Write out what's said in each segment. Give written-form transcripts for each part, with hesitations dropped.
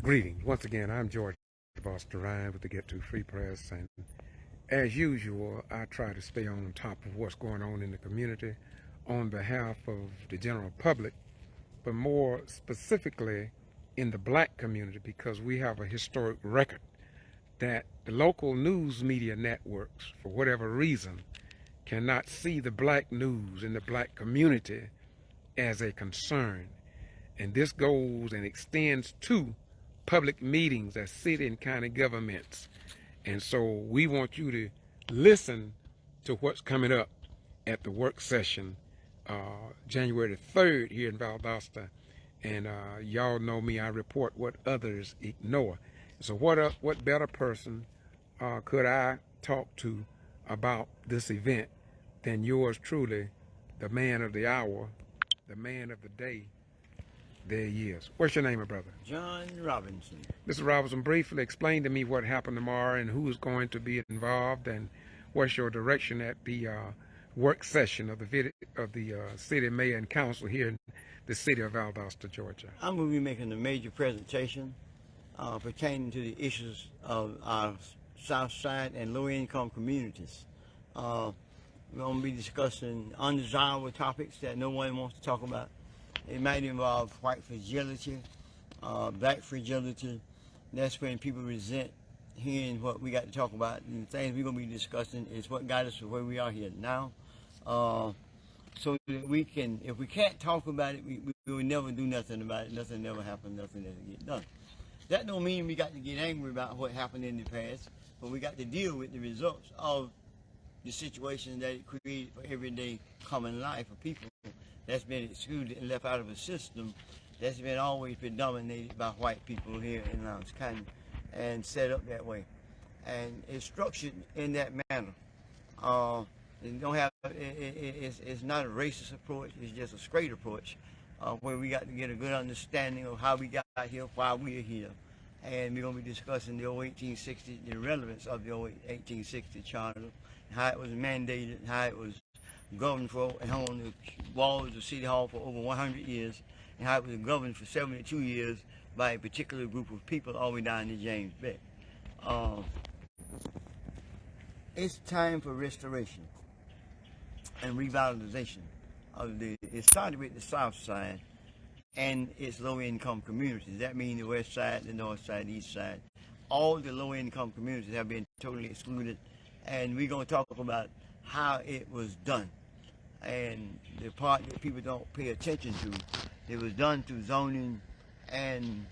Greetings. Once again, I'm George Foster Ryan with the Get To Free Press, and as usual, I try to stay on top of what's going on in the community on behalf of the general public, but more specifically in the black community, because we have a historic record that the local news media networks, for whatever reason, cannot see the black news in the black community as a concern. And this goes and extends to public meetings at city and county governments. And so we want you to listen to what's coming up at the work session January 3rd here in Valdosta. And y'all know me, I report what others ignore. So what better person could I talk to about this event than yours truly, the man of the hour, the man of the day. There he is. What's your name, my brother? John Robinson. Mr. Robinson, briefly explain to me what happened tomorrow and who is going to be involved, and what's your direction at the work session of the city mayor and council here in the city of Valdosta, Georgia. I'm going to be making a major presentation pertaining to the issues of our South Side and low-income communities. We're going to be discussing undesirable topics that no one wants to talk about. It might involve white fragility, black fragility. That's when people resent hearing what we got to talk about. And the things we're going to be discussing is what got us to where we are here now. So that we can, if we can't talk about it, we will never do nothing about it. Nothing never happens, nothing doesn't get done. That don't mean we got to get angry about what happened in the past, but we got to deal with the results of the situation that it created for everyday common life of people that's been excluded and left out of a system that's been always been dominated by white people here in Lowndes County and set up that way. And it's structured in that manner. It's not a racist approach, it's just a straight approach where we got to get a good understanding of how we got here, why we're here. And we're going to be discussing the old 1860, the relevance of the old 1860 charter, how it was mandated, how it was governed for and hung on the walls of City Hall for over 100 years, and how it was governed for 72 years by a particular group of people all the way down to James Beck. It's time for restoration and revitalization of it started with the South Side and its low-income communities. That means the West Side, the North Side, the East Side. All the low-income communities have been totally excluded, and we're going to talk about how it was done. And the part that people don't pay attention to, it was done through zoning and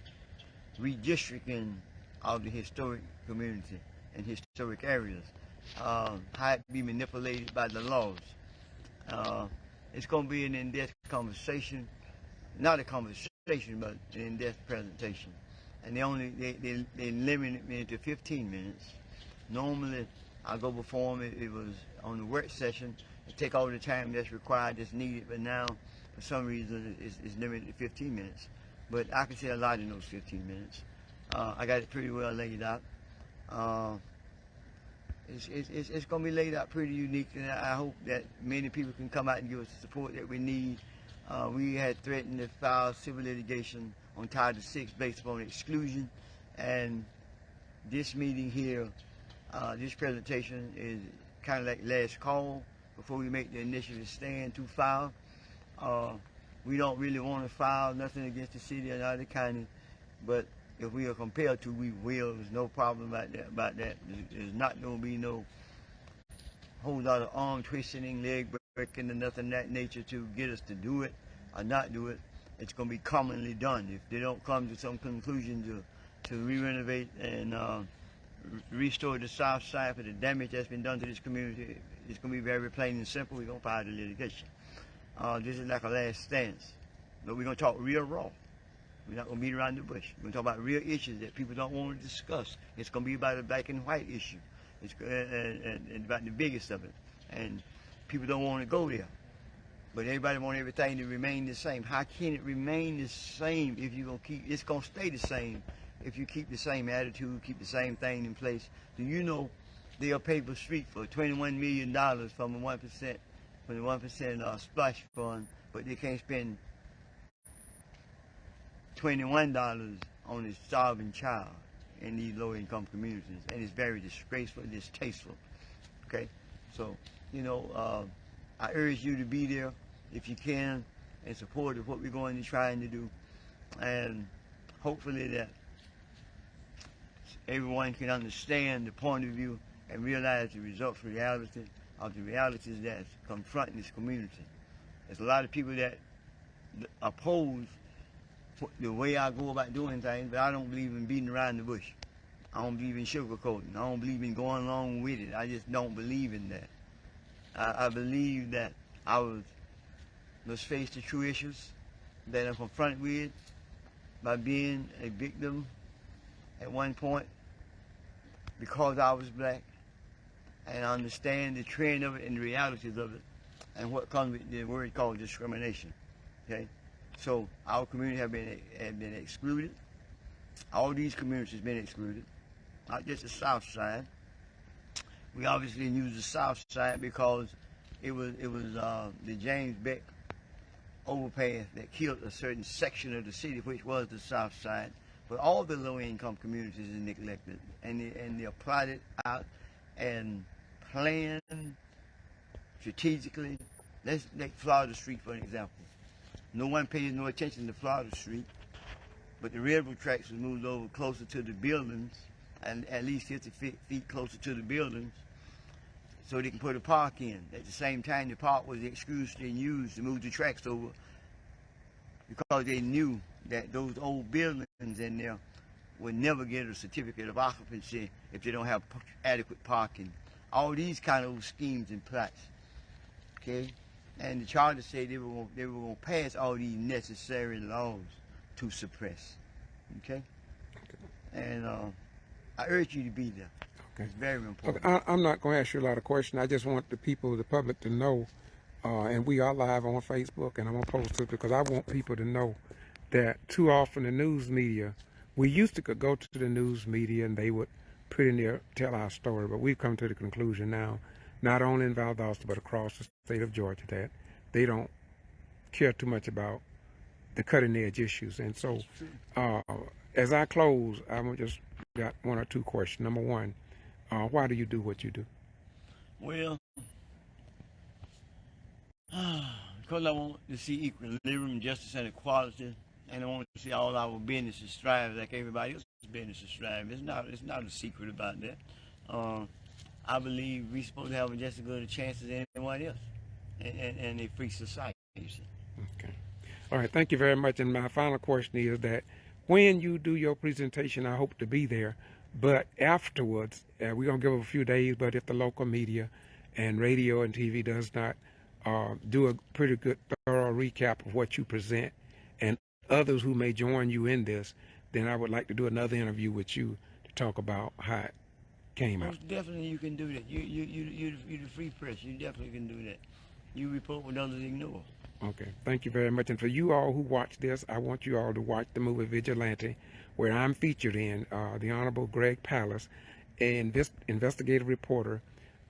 redistricting of the historic community and historic areas. How it be manipulated by the laws. It's going to be an in-depth conversation, not a conversation, but an in-depth presentation. And they limited me to 15 minutes. Normally, I go before them. It was on the work session. It take all the time that's required, that's needed, but now, for some reason, it's limited to 15 minutes. But I can say a lot in those 15 minutes. I got it pretty well laid out. It's going to be laid out pretty unique, and I hope that many people can come out and give us the support that we need. We had threatened to file civil litigation on Title VI based upon exclusion, and this meeting here, this presentation is kind of like last call before we make the initiative stand to file. We don't really want to file nothing against the city or the county, but if we are compelled to, we will. There's no problem about that. There's not going to be no whole lot of arm twisting, leg breaking, and nothing of that nature to get us to do it or not do it. It's going to be commonly done. If they don't come to some conclusion to re-renovate and restore the South Side for the damage that's been done to this community, it's going to be very plain and simple. We're going to file the litigation. This is like a last stance. But we're going to talk real raw. We're not going to beat around the bush. We're going to talk about real issues that people don't want to discuss. It's going to be about the black and white issue. It's and about the biggest of it. And people don't want to go there. But everybody wants everything to remain the same. How can it remain the same if you're going to keep, it's going to stay the same if you keep the same attitude, keep the same thing in place. Do you know they'll pay for street for $21 million from the 1% splash fund, but they can't spend $21 on a starving child in these low-income communities, and it's very disgraceful and distasteful. Okay, so I urge you to be there if you can in support of what we're going to trying to do, and hopefully that everyone can understand the point of view and realize the results reality of the realities that's confronting this community. There's a lot of people that oppose the way I go about doing things, but I don't believe in beating around the bush. I don't believe in sugarcoating. I don't believe in going along with it. I just don't believe in that. I believe that I must face the true issues that I'm confronted with by being a victim at one point because I was black, and I understand the trend of it and the realities of it and what comes with the word called discrimination. Okay, so our community have been excluded. All these communities have been excluded, not just the South Side. We obviously use the South Side because it was the James Beck overpass that killed a certain section of the city, which was the South Side. But all the low-income communities are neglected, and they're plotted out and planned strategically. Let's take Florida Street for an example. No one pays no attention to Florida Street, but the railroad tracks was moved over closer to the buildings, and at least 50 feet closer to the buildings, so they can put a park in. At the same time, the park was exclusively used to move the tracks over because they knew that those old buildings in there would never get a certificate of occupancy if they don't have adequate parking. All these kind of schemes and plots, okay? And the charter said they were going to pass all these necessary laws to suppress, okay? And I urge you to be there. Okay. It's very important. Okay, I'm not going to ask you a lot of questions. I just want the people, the public, to know, and we are live on Facebook, and I'm going to post it because I want people to know that too often the news media, we used to go to the news media and they would put in there, tell our story, but we've come to the conclusion now, not only in Valdosta, but across the state of Georgia, that they don't care too much about the cutting-edge issues. And so, as I close, I'm just got one or two questions. Number one, why do you do what you do? Well, because I want to see equilibrium, justice, and equality, and I want to see all our businesses thrive like everybody else's businesses thrive. It's not a secret about that. I believe we're supposed to have just as good a chance as anyone else, and a free society. Okay. All right. Thank you very much. And my final question is that when you do your presentation, I hope to be there. But afterwards, we're going to give it a few days, but if the local media and radio and TV does not do a pretty good, thorough recap of what you present and others who may join you in this, then I would like to do another interview with you to talk about how it came out. Most definitely you can do that. You're the free press. You definitely can do that. You report what others ignore. Okay, thank you very much. And for you all who watch this, I want you all to watch the movie Vigilante, where I'm featured in. The Honorable Greg Pallas, an investigative reporter,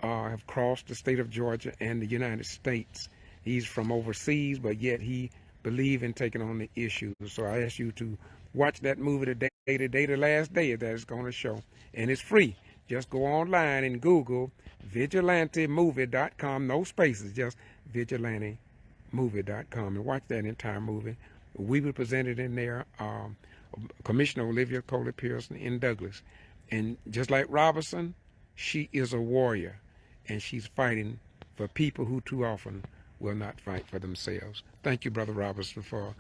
have crossed the state of Georgia and the United States. He's from overseas, but yet he believes in taking on the issues. So I ask you to watch that movie today, the last day that it's going to show. And it's free. Just go online and Google vigilantemovie.com, no spaces, just vigilantemovie.com, and watch that entire movie. We were presented in there, Commissioner Olivia Coley Pearson in Douglas. And just like Robinson, she is a warrior, and she's fighting for people who too often will not fight for themselves. Thank you, Brother Robinson, for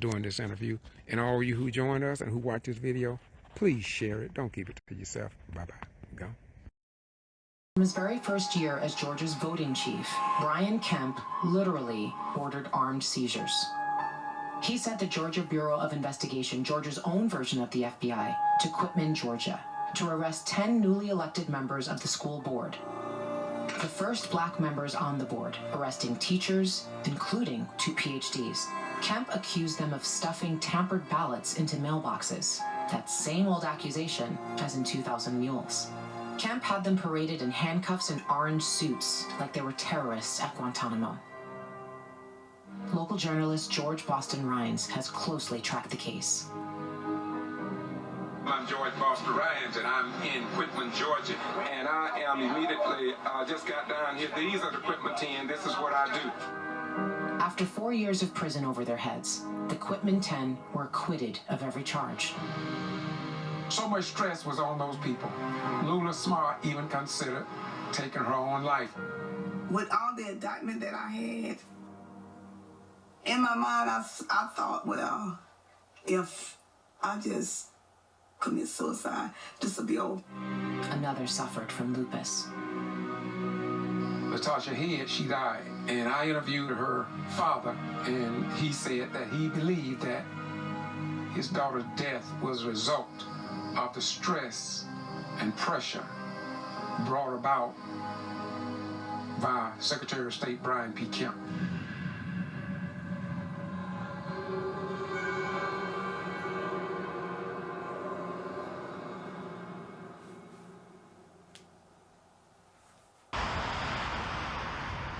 doing this interview. And all you who join us and who watch this video, please share it. Don't keep it to yourself. Bye-bye. Go. In his very first year as Georgia's voting chief, Brian Kemp literally ordered armed seizures. He sent the Georgia Bureau of Investigation, Georgia's own version of the FBI, to Quitman, Georgia, to arrest 10 newly elected members of the school board. The first black members on the board, arresting teachers, including 2 PhDs. Kemp accused them of stuffing tampered ballots into mailboxes. That same old accusation as in 2000 Mules. Kemp had them paraded in handcuffs and orange suits like they were terrorists at Guantanamo. Local journalist George Boston Rhines has closely tracked the case. I'm George Foster Rhymes, and I'm in Quitman, Georgia. And I am immediately, just got down here. These are the Quitman 10. This is what I do. After 4 years of prison over their heads, the Quitman 10 were acquitted of every charge. So much stress was on those people. Lula Smart even considered taking her own life. With all the indictment that I had, in my mind, I thought, well, if I just commit suicide, this will be over. Another suffered from lupus. Latasha Head, she died, and I interviewed her father, and he said that he believed that his daughter's death was a result of the stress and pressure brought about by Secretary of State Brian P. Kemp.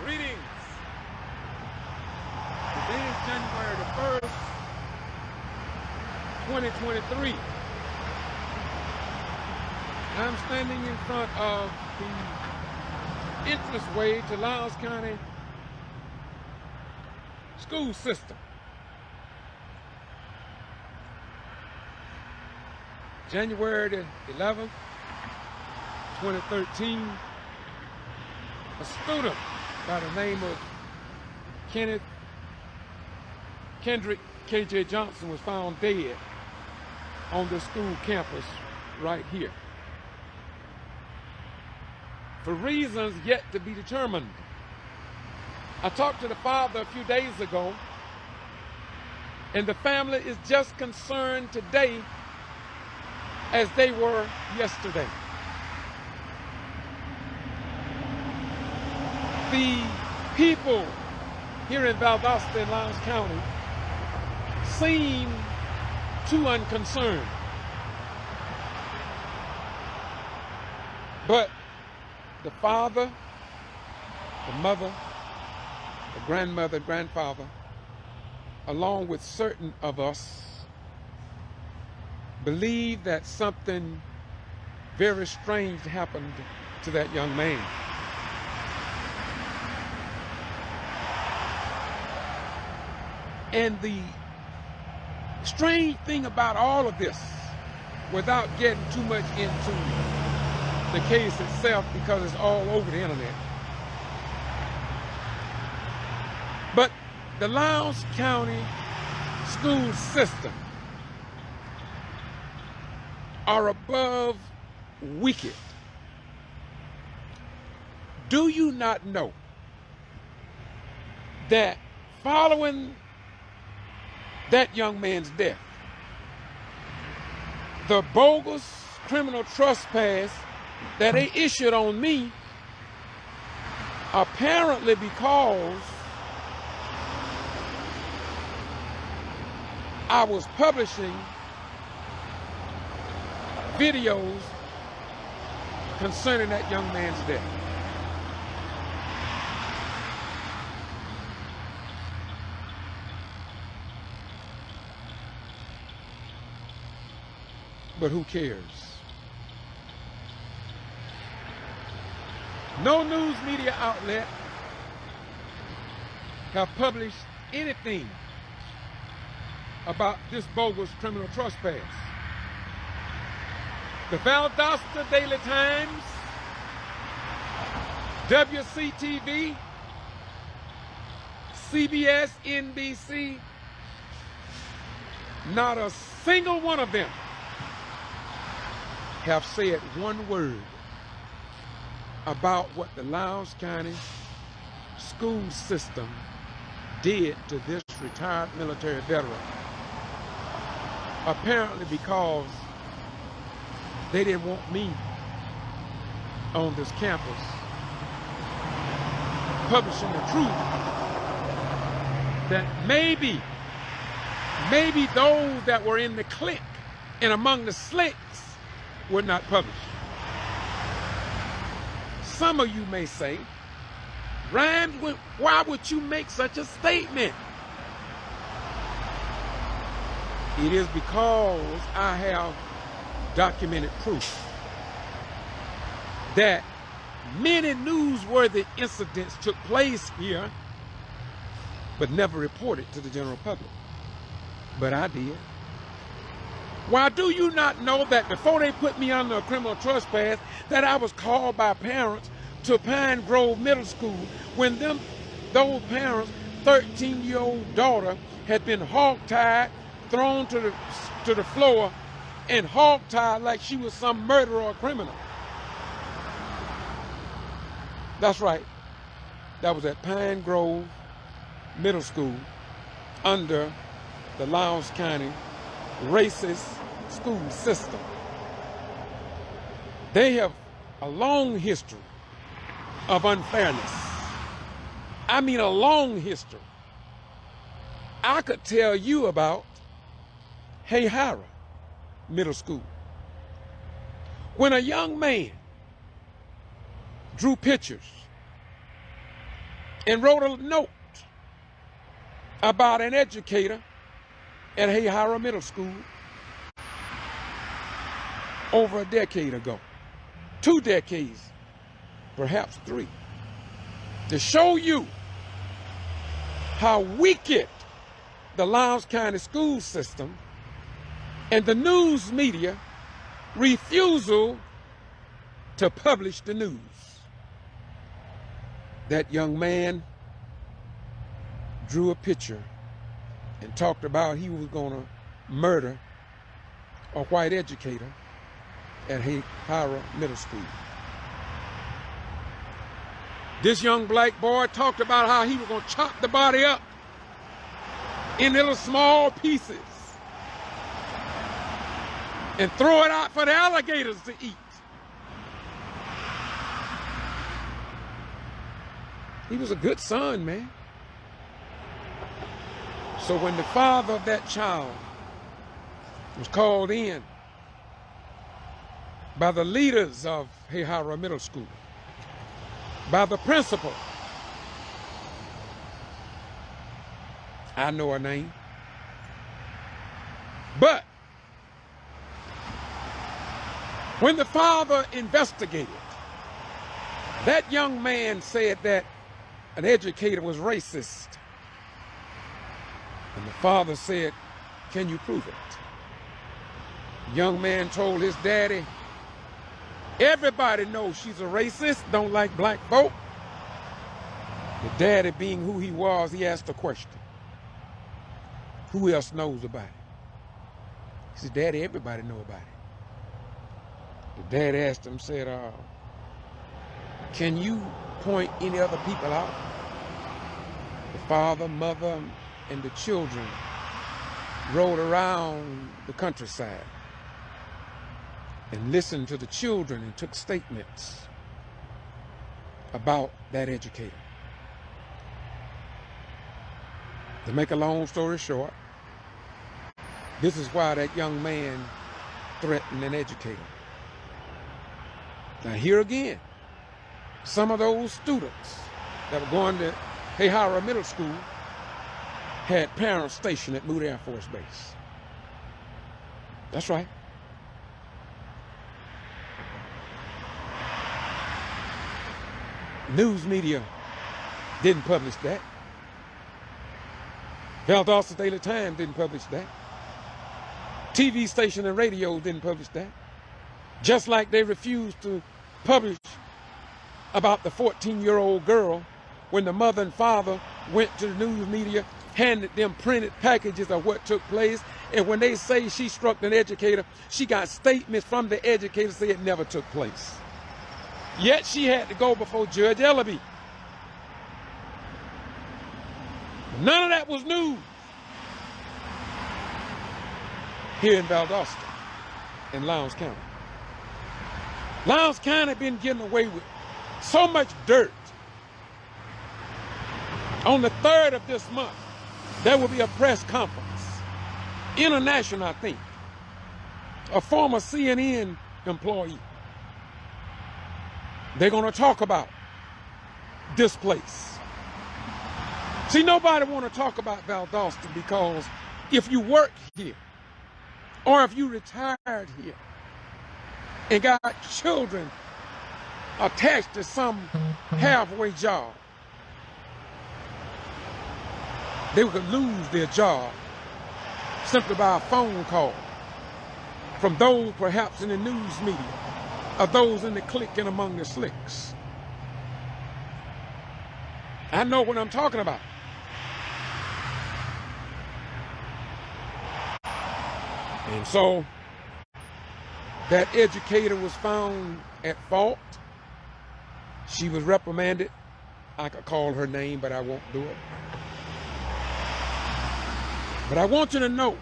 Greetings. Today is January the 1st, 2023. I'm standing in front of the entranceway to Loudoun County school system. January the 11th, 2013, a student by the name of Kendrick K.J. Johnson was found dead on the school campus right here, for reasons yet to be determined. I talked to the father a few days ago, and the family is just concerned today as they were yesterday. The people here in Valdosta and Loudoun County seem too unconcerned. But the father, the mother, the grandmother, grandfather, along with certain of us, believe that something very strange happened to that young man. And the strange thing about all of this, without getting too much into the case itself because it's all over the internet, but the Loudoun County school system are above wicked. Do you not know that following that young man's death, the bogus criminal trespass that they issued on me, apparently because I was publishing videos concerning that young man's death. But who cares? No news media outlet have published anything about this bogus criminal trespass. The Valdosta Daily Times, WCTV, CBS, NBC, not a single one of them have said one word about what the Loudoun County school system did to this retired military veteran. Apparently because they didn't want me on this campus publishing the truth that maybe those that were in the clique and among the slicks were not published. Some of you may say, Rhymes, why would you make such a statement? It is because I have documented proof that many newsworthy incidents took place here, but never reported to the general public. But I did. Why, do you not know that before they put me under a criminal trespass, that I was called by parents to Pine Grove Middle School when those parents' 13-year-old daughter had been hog-tied, thrown to the floor, and hog-tied like she was some murderer or criminal. That's right. That was at Pine Grove Middle School under the Lowndes County racist school system. They have a long history of unfairness. I mean, a long history. I could tell you about Hayhara Middle School. When a young man drew pictures and wrote a note about an educator at Hayhara Middle School over a decade ago, 2 decades, perhaps 3, to show you how wicked the Lowndes County school system and the news media refusal to publish the news. That young man drew a picture and talked about he was going to murder a white educator at Hayhara Middle School. This young black boy talked about how he was going to chop the body up in little small pieces and throw it out for the alligators to eat. He was a good son, man. So when the father of that child was called in by the leaders of Hayhara Middle School, by the principal, I know her name, but when the father investigated, that young man said that an educator was racist. And the father said, "Can you prove it?" The young man told his daddy, "Everybody knows she's a racist, don't like black folk." The daddy, being who he was, he asked a question. Who else knows about it? He said, "Daddy, everybody know about it." The dad asked him, said, "Can you point any other people out?" The father, mother, and the children rode around the countryside and listened to the children and took statements about that educator. To make a long story short, this is why that young man threatened an educator. Now here again, some of those students that were going to Hayhara Middle School had parents stationed at Moody Air Force Base. That's right. News media didn't publish that. Valdosta Daily Times didn't publish that. TV station and radio didn't publish that. Just like they refused to publish about the 14-year-old girl when the mother and father went to the news media, handed them printed packages of what took place, and when they say she struck an educator, she got statements from the educator saying it never took place. Yet she had to go before Judge Ellaby. None of that was news here in Valdosta in Lowndes County. Lowndes County been getting away with so much dirt. On the 3rd of this month, there will be a press conference, international, I think, a former CNN employee. They're going to talk about this place. See, nobody want to talk about Valdosta because if you work here or if you retired here, and got children attached to some halfway job, they could lose their job simply by a phone call from those perhaps in the news media or those in the clique and among the slicks. I know what I'm talking about. And so that educator was found at fault. She was reprimanded. I could call her name, but I won't do it. But I want you to know,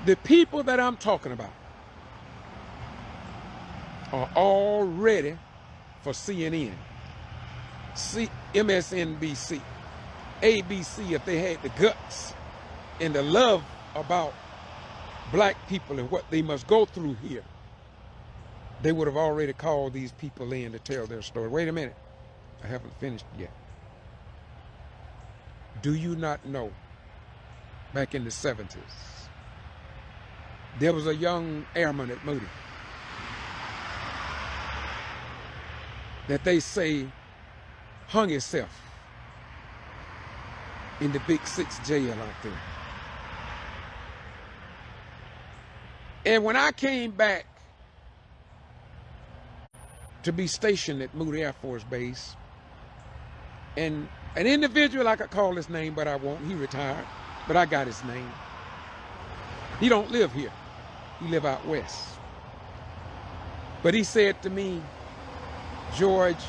the people that I'm talking about are all ready for CNN, MSNBC, ABC, if they had the guts and the love about black people and what they must go through here. They would have already called these people in to tell their story. Wait a minute, I haven't finished yet. Do you not know, back in the 70s, there was a young airman at Moody that they say hung himself in the Big 6 jail out there. And when I came back to be stationed at Moody Air Force Base, and an individual, I could call his name, but I won't, he retired, but I got his name. He don't live here, he live out west. But he said to me, George,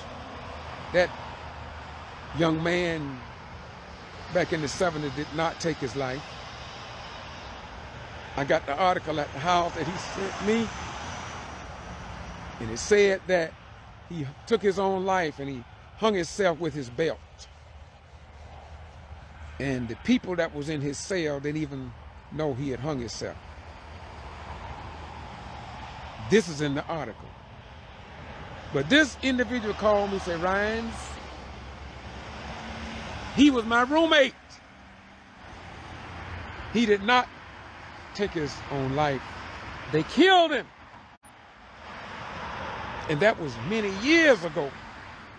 that young man back in the 70s did not take his life. I got the article at the house that he sent me, and it said that he took his own life and he hung himself with his belt. And the people that was in his cell didn't even know he had hung himself. This is in the article. But this individual called me and said, Ryans, he was my roommate. He did not take his own life. They killed him. And that was many years ago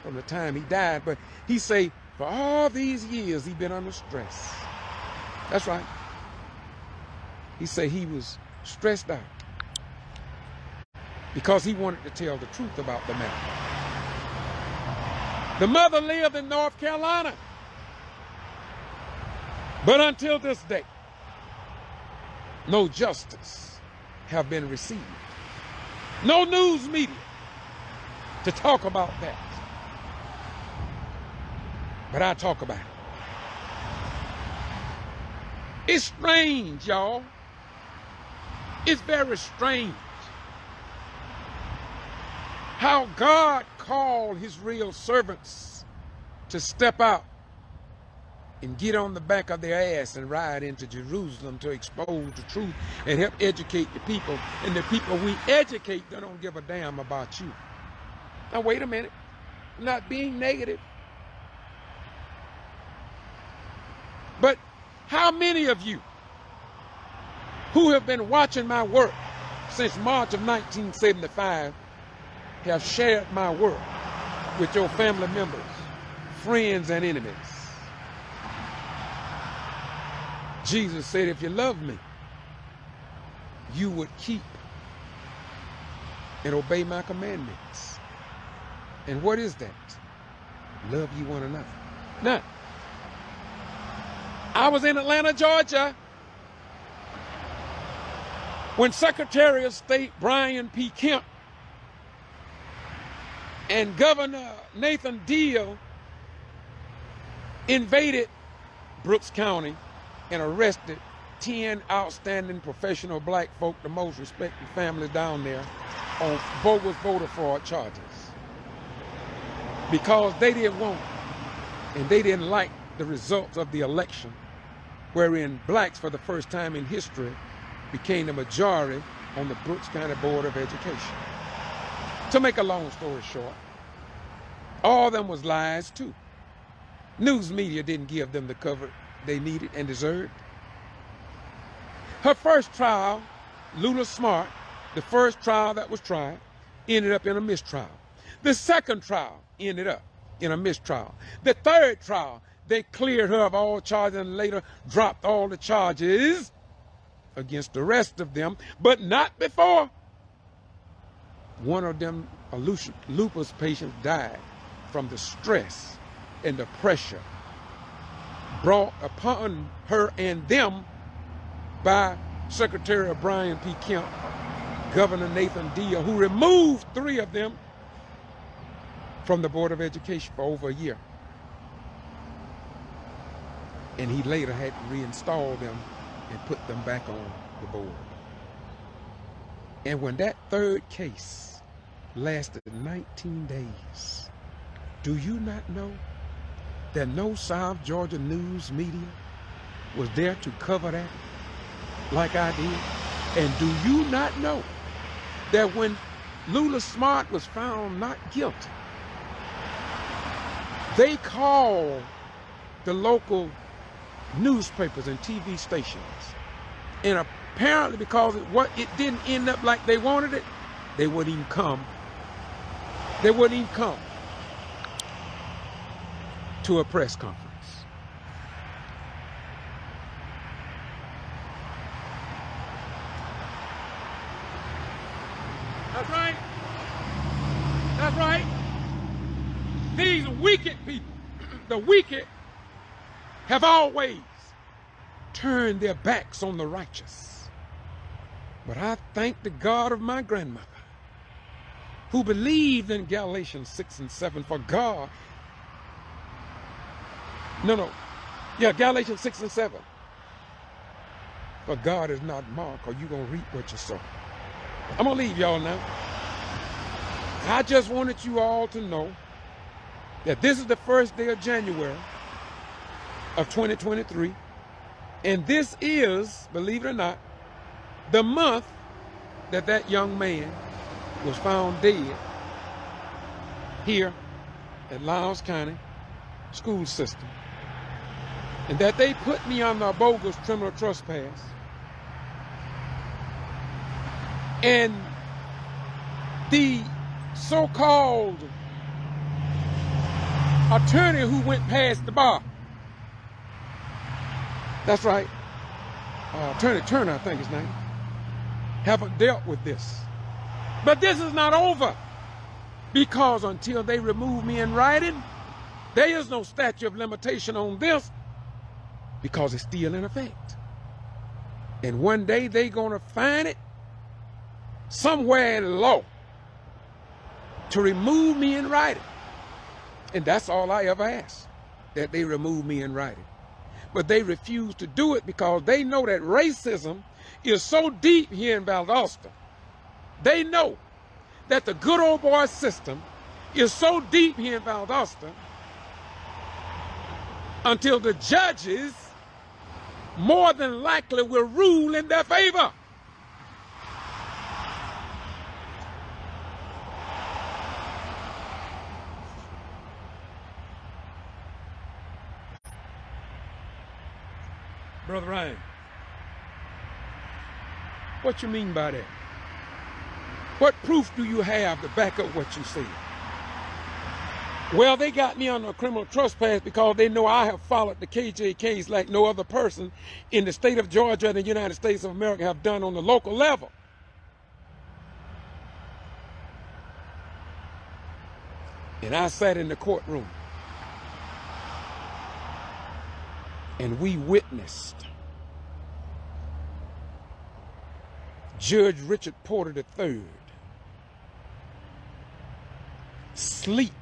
from the time he died. But he say, for all these years, he been under stress. That's right. He say he was stressed out because he wanted to tell the truth about the matter. The mother lived in North Carolina. But until this day, no justice have been received. No news media to talk about that. But I talk about it. It's strange, y'all. It's very strange how God called his real servants to step out and get on the back of their ass and ride into Jerusalem to expose the truth and help educate the people. And the people we educate, they don't give a damn about you. Now wait a minute, I'm not being negative. But how many of you who have been watching my work since March of 1975 have shared my work with your family members, friends, and enemies? Jesus said, if you love me, you would keep and obey my commandments. And what is that? Love you one another. Now, I was in Atlanta, Georgia, when Secretary of State Brian P. Kemp and Governor Nathan Deal invaded Brooks County and arrested 10 outstanding professional black folk, the most respected families down there, on bogus voter fraud charges. Because they didn't want and they didn't like the results of the election, wherein blacks for the first time in history became the majority on the Brooks County Board of Education. To make a long story short, all of them was lies too. News media didn't give them the cover they needed and deserved. Her first trial, Lula Smart, The first trial that was tried ended up in a mistrial. The second trial ended up in a mistrial. The third trial, they cleared her of all charges and later dropped all the charges against the rest of them, but not before one of them, a lupus patient, died from the stress and the pressure brought upon her and them by Secretary Brian P. Kemp, Governor Nathan Deal, who removed 3 of them from the Board of Education for over a year. And he later had to reinstall them and put them back on the board. And when that third case lasted 19 days, do you not know that no South Georgia news media was there to cover that like I did? And do you not know that when Lula Smart was found not guilty, they called the local newspapers and TV stations, and apparently because it didn't end up like they wanted it, they wouldn't even come. They wouldn't even come to a press conference. That's right. That's right. These wicked people, the wicked, have always turned their backs on the righteous. But I thank the God of my grandmother, who believed in Galatians 6 and 7, for God, Galatians 6 and 7. For God is not mocked, or you're going to reap what you sow. I'm going to leave y'all now. I just wanted you all to know that this is the first day of January of 2023, and this is, believe it or not, the month that that young man was found dead here at Lowndes County school system, and that they put me on the bogus criminal trespass, and the so-called attorney who went past the bar, that's right, Attorney Turner, I think his name, haven't dealt with this. But this is not over, because until they remove me in writing, there is no statute of limitation on this, because it's still in effect. And one day they're going to find it somewhere in law to remove me in writing. And that's all I ever asked, that they remove me in writing. But they refuse to do it because they know that racism is so deep here in Valdosta. They know that the good old boy system is so deep here in Valdosta until the judges more than likely will rule in their favor. Brother Ryan, what you mean by that? What proof do you have to back up what you say? Well, they got me on a criminal trespass because they know I have followed the KJKs like no other person in the state of Georgia and the United States of America have done on the local level. And I sat in the courtroom and we witnessed Judge Richard Porter III sleep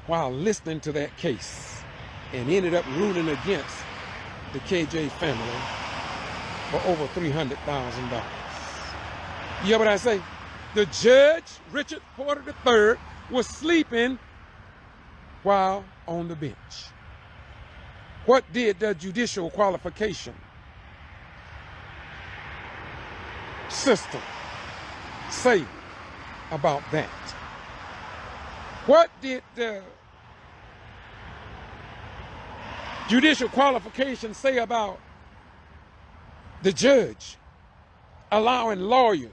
while listening to that case and ended up ruling against the KJ family for over $300,000. You hear what I say? The Judge Richard Porter III was sleeping while on the bench. What did the judicial qualification system say about that? What did the judicial qualification say about the judge allowing lawyers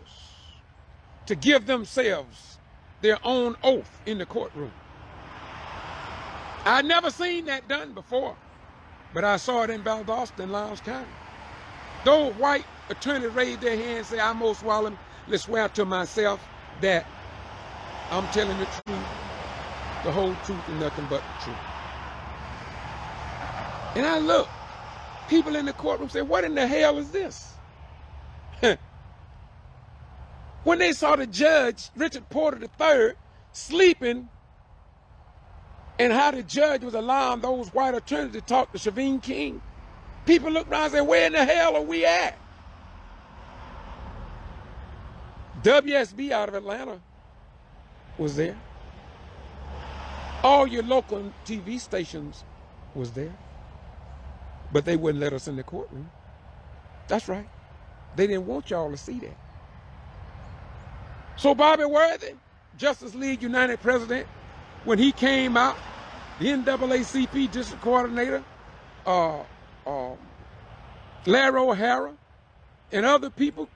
to give themselves their own oath in the courtroom. I'd never seen that done before, but I saw it in Valdosta in Lowndes County. Those white attorneys raised their hands and say, I most solemnly swear to myself that I'm telling the truth, the whole truth, and nothing but the truth. And I look, people in the courtroom say, what in the hell is this? When they saw the judge, Richard Porter III, sleeping, and how the judge was allowing those white attorneys to talk to Shavine King, people looked around and said, where in the hell are we at? WSB out of Atlanta was there. All your local TV stations was there. But they wouldn't let us in the courtroom. That's right. They didn't want y'all to see that. So Bobby Worthy, Justice League United president, when he came out, the NAACP district coordinator, Larry O'Hara, and other people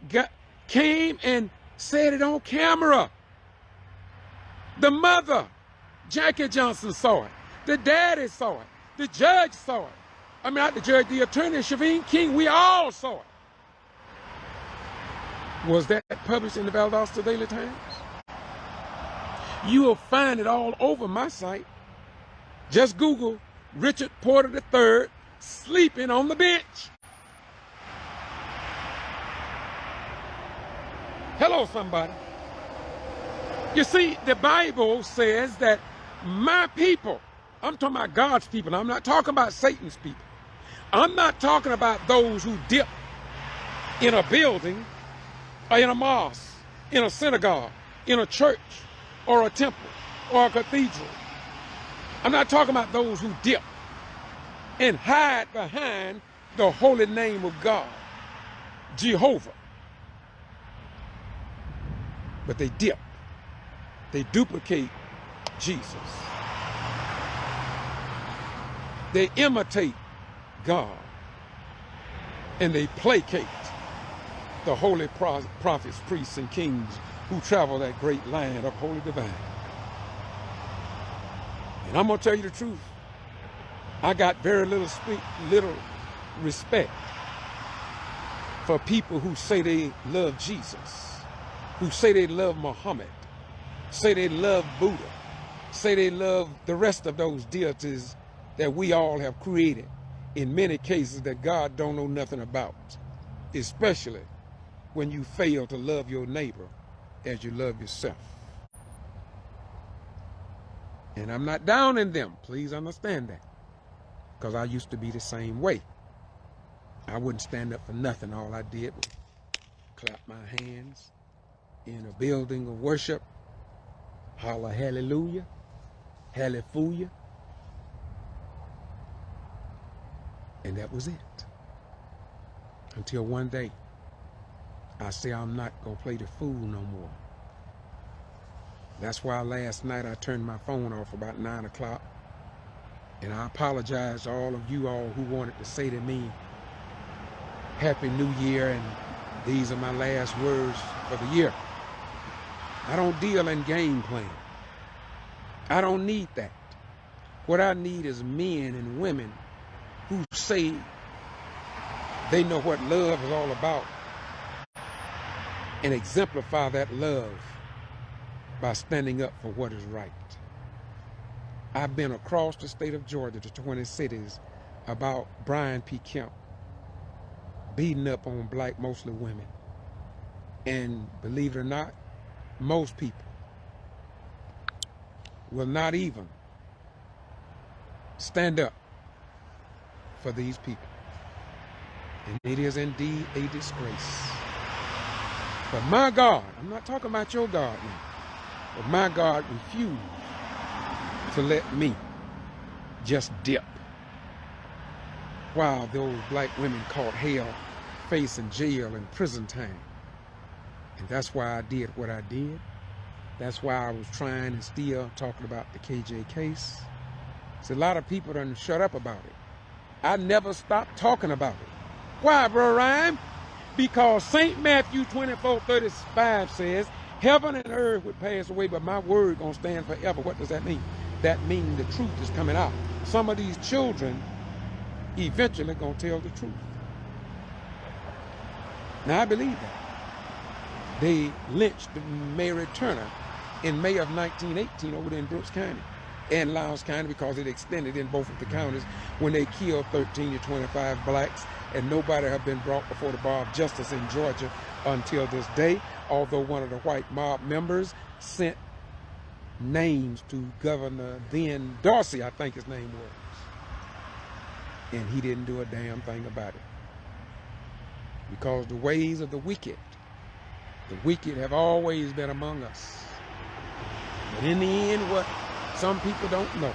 came and said it on camera. The mother, Jackie Johnson, saw it. The daddy saw it. The judge saw it. I mean, not the judge, the attorney, Shavine King, we all saw it. Was that published in the Valdosta Daily Times? You will find it all over my site. Just Google Richard Porter III sleeping on the bench. Hello, somebody. You see, the Bible says that my people, I'm talking about God's people, I'm not talking about Satan's people. I'm not talking about those who dip in a building or in a mosque, in a synagogue, in a church, or a temple, or a cathedral. I'm not talking about those who dip and hide behind the holy name of God, Jehovah. But they dip. They duplicate Jesus. They imitate God. And they placate the holy prophets, priests, and kings who travel that great land of holy divine. And I'm going to tell you the truth. I got very little respect for people who say they love Jesus, who say they love Muhammad, say they love Buddha, say they love the rest of those deities that we all have created, in many cases that God don't know nothing about, especially when you fail to love your neighbor as you love yourself. And I'm not down in them, please understand that, because I used to be the same way. I wouldn't stand up for nothing. All I did was clap my hands in a building of worship, holler hallelujah, hallelujah, and that was it. Until one day, I say I'm not going to play the fool no more. That's why last night I turned my phone off about 9 o'clock. And I apologize to all of you all who wanted to say to me, Happy New Year, and these are my last words for the year. I don't deal in game plan. I don't need that. What I need is men and women who say they know what love is all about and exemplify that love by standing up for what is right. I've been across the state of Georgia to 20 cities about Brian P. Kemp beating up on black, mostly women. And believe it or not, most people will not even stand up for these people. And it is indeed a disgrace. But my God, I'm not talking about your God now, but my God refused to let me just dip while those black women caught hell facing jail and prison time. And that's why I did what I did. That's why I was trying and still talking about the KJ case. So a lot of people done shut up about it. I never stopped talking about it. Why, Bro Rhyme? Because St. Matthew 24:35 says, Heaven and earth would pass away, but my word gonna stand forever. What does that mean? That means the truth is coming out. Some of these children eventually gonna tell the truth. Now I believe that. They lynched Mary Turner in May of 1918 over there in Brooks County and Lowndes County because it extended in both of the counties when they killed 13 to 25 blacks, and nobody have been brought before the bar of justice in Georgia until this day, although one of the white mob members sent names to Governor then Dorsey, I think his name was, and he didn't do a damn thing about it. Because the ways of the wicked have always been among us. But in the end, what some people don't know,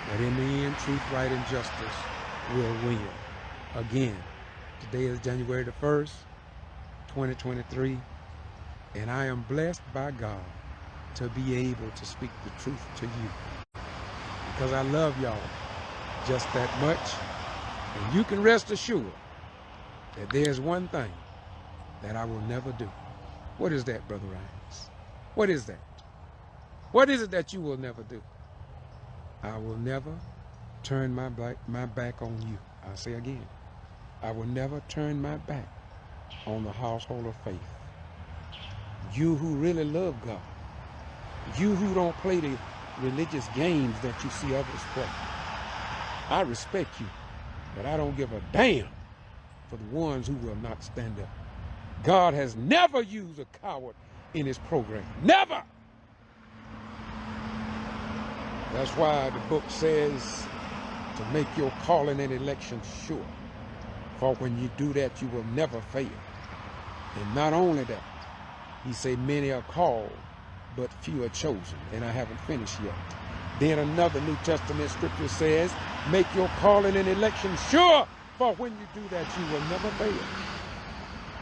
that in the end, truth, right, and justice will win. Again, today is January the 1st, 2023, and I am blessed by God to be able to speak the truth to you. Because I love y'all just that much, and you can rest assured that there's one thing that I will never do. What is that, Brother Rhymes? What is that? What is it that you will never do? I will never turn my back on you. I'll say again, I will never turn my back on the household of faith. You who really love God, you who don't play the religious games that you see others play. I respect you, but I don't give a damn for the ones who will not stand up. God has never used a coward in his program. Never! That's why the book says to make your calling and election sure. For when you do that, you will never fail. And not only that, he said many are called, but few are chosen. And I haven't finished yet. Then another New Testament scripture says, make your calling and election sure. For when you do that, you will never fail.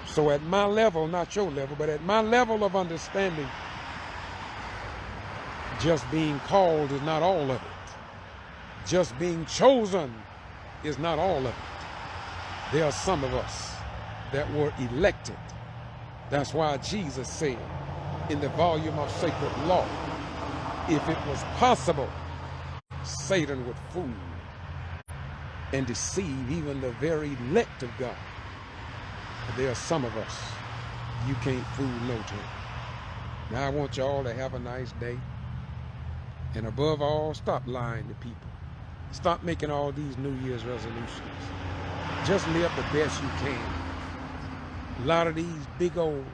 So at my level, not your level, but at my level of understanding, just being called is not all of it. Just being chosen is not all of it. There are some of us that were elected. That's why Jesus said in the volume of sacred law, if it was possible, Satan would fool and deceive even the very elect of God. But there are some of us, you can't fool no time. Now I want y'all to have a nice day. And above all, stop lying to people. Stop making all these New Year's resolutions. Just live the best you can. A lot of these big old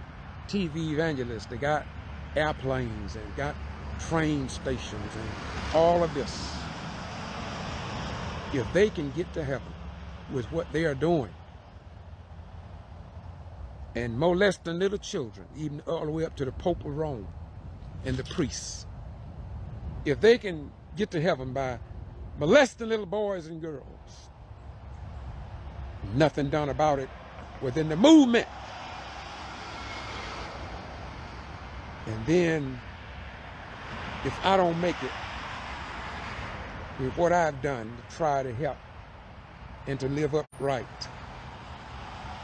TV evangelists, they got airplanes and got train stations and all of this. If they can get to heaven with what they are doing and molesting little children, even all the way up to the Pope of Rome and the priests, if they can get to heaven by molesting little boys and girls, nothing done about it within the movement. And then, if I don't make it with what I've done to try to help and to live upright,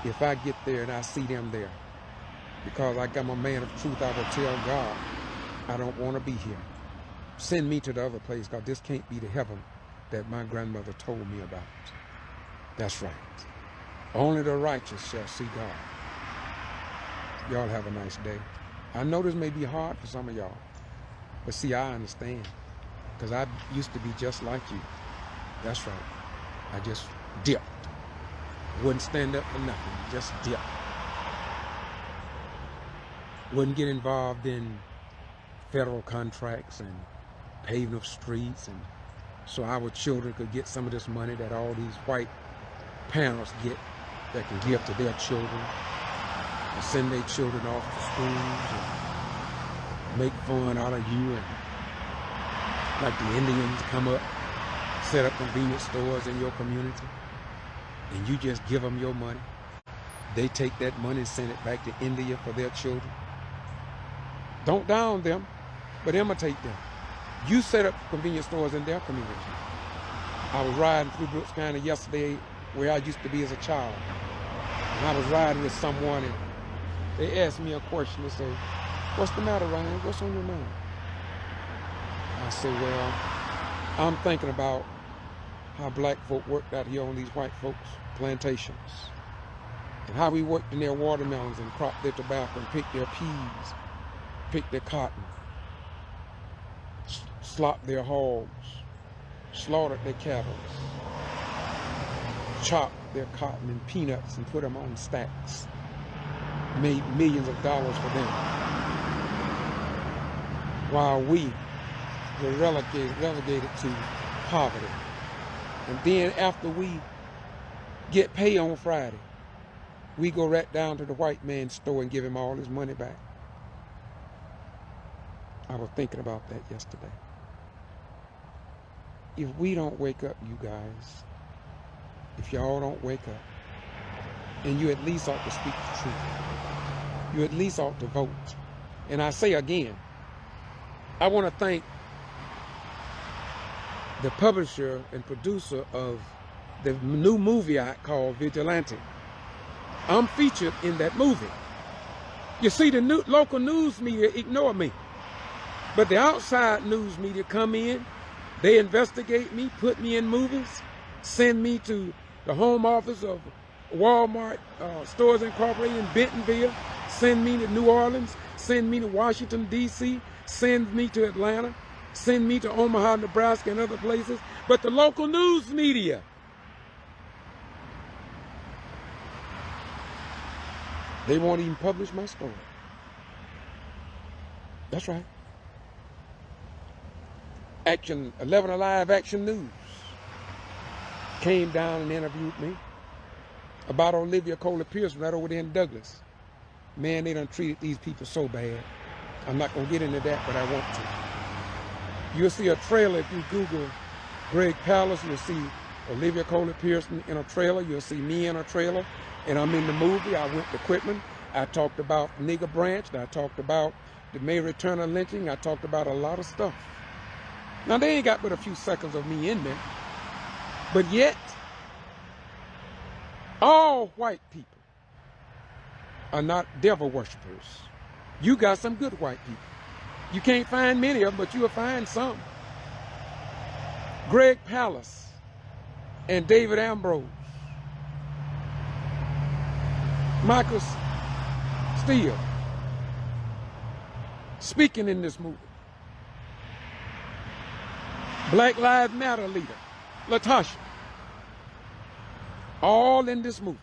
if I get there and I see them there, because I'm a man of truth, I will tell God, I don't want to be here. Send me to the other place, because this can't be the heaven that my grandmother told me about. That's right. Only the righteous shall see God. Y'all have a nice day. I know this may be hard for some of y'all, but see, I understand, because I used to be just like you. That's right. I just dipped. Wouldn't stand up for nothing, just dipped. Wouldn't get involved in federal contracts and paving of streets, and so our children could get some of this money that all these white parents get that can give to their children and send their children off to schools and make fun out of you, and like the Indians come up, set up convenience stores in your community, and you just give them your money. They take that money and send it back to India for their children. Don't down them, but imitate them. You set up convenience stores in their community. I was riding through Brooks County yesterday where I used to be as a child. And I was riding with someone and they asked me a question. They say, What's the matter, Ryan? What's on your mind? I said, well, I'm thinking about how black folk worked out here on these white folks' plantations, and how we worked in their watermelons and cropped their tobacco and picked their peas, picked their cotton, slopped their hogs, slaughtered their cattle, chopped their cotton and peanuts and put them on stacks, made millions of dollars for them, while we were relegated to poverty. And then after we get paid on Friday, we go right down to the white man's store and give him all his money back. I was thinking about that yesterday. If we don't wake up, you guys, if y'all don't wake up, and you at least ought to speak the truth, you at least ought to vote. And I say again, I want to thank the publisher and producer of the new movie I called Vigilante. I'm featured in that movie. You see, the local news media ignore me, but the outside news media come in, they investigate me, put me in movies, send me to the home office of Walmart Stores Incorporated in Bentonville, send me to New Orleans, send me to Washington, D.C., send me to Atlanta, send me to Omaha, Nebraska, and other places. But the local news media, they won't even publish my story. That's right. 11 Alive Action News came down and interviewed me about Olivia Coley Pearson right over there in Douglas. Man, they done treated these people so bad. I'm not going to get into that, but I want to. You'll see a trailer if you Google Greg Palace. You'll see Olivia Coley Pearson in a trailer. You'll see me in a trailer. And I'm in the movie. I went to Quitman. I talked about Nigger Branch. I talked about the Mary Turner lynching. I talked about a lot of stuff. Now, they ain't got but a few seconds of me in there. But yet, all white people are not devil worshipers. You got some good white people. You can't find many of them, but you'll find some. Greg Palace and David Ambrose, Michael Steele, speaking in this movie. Black Lives Matter leader, Latasha, all in this movie.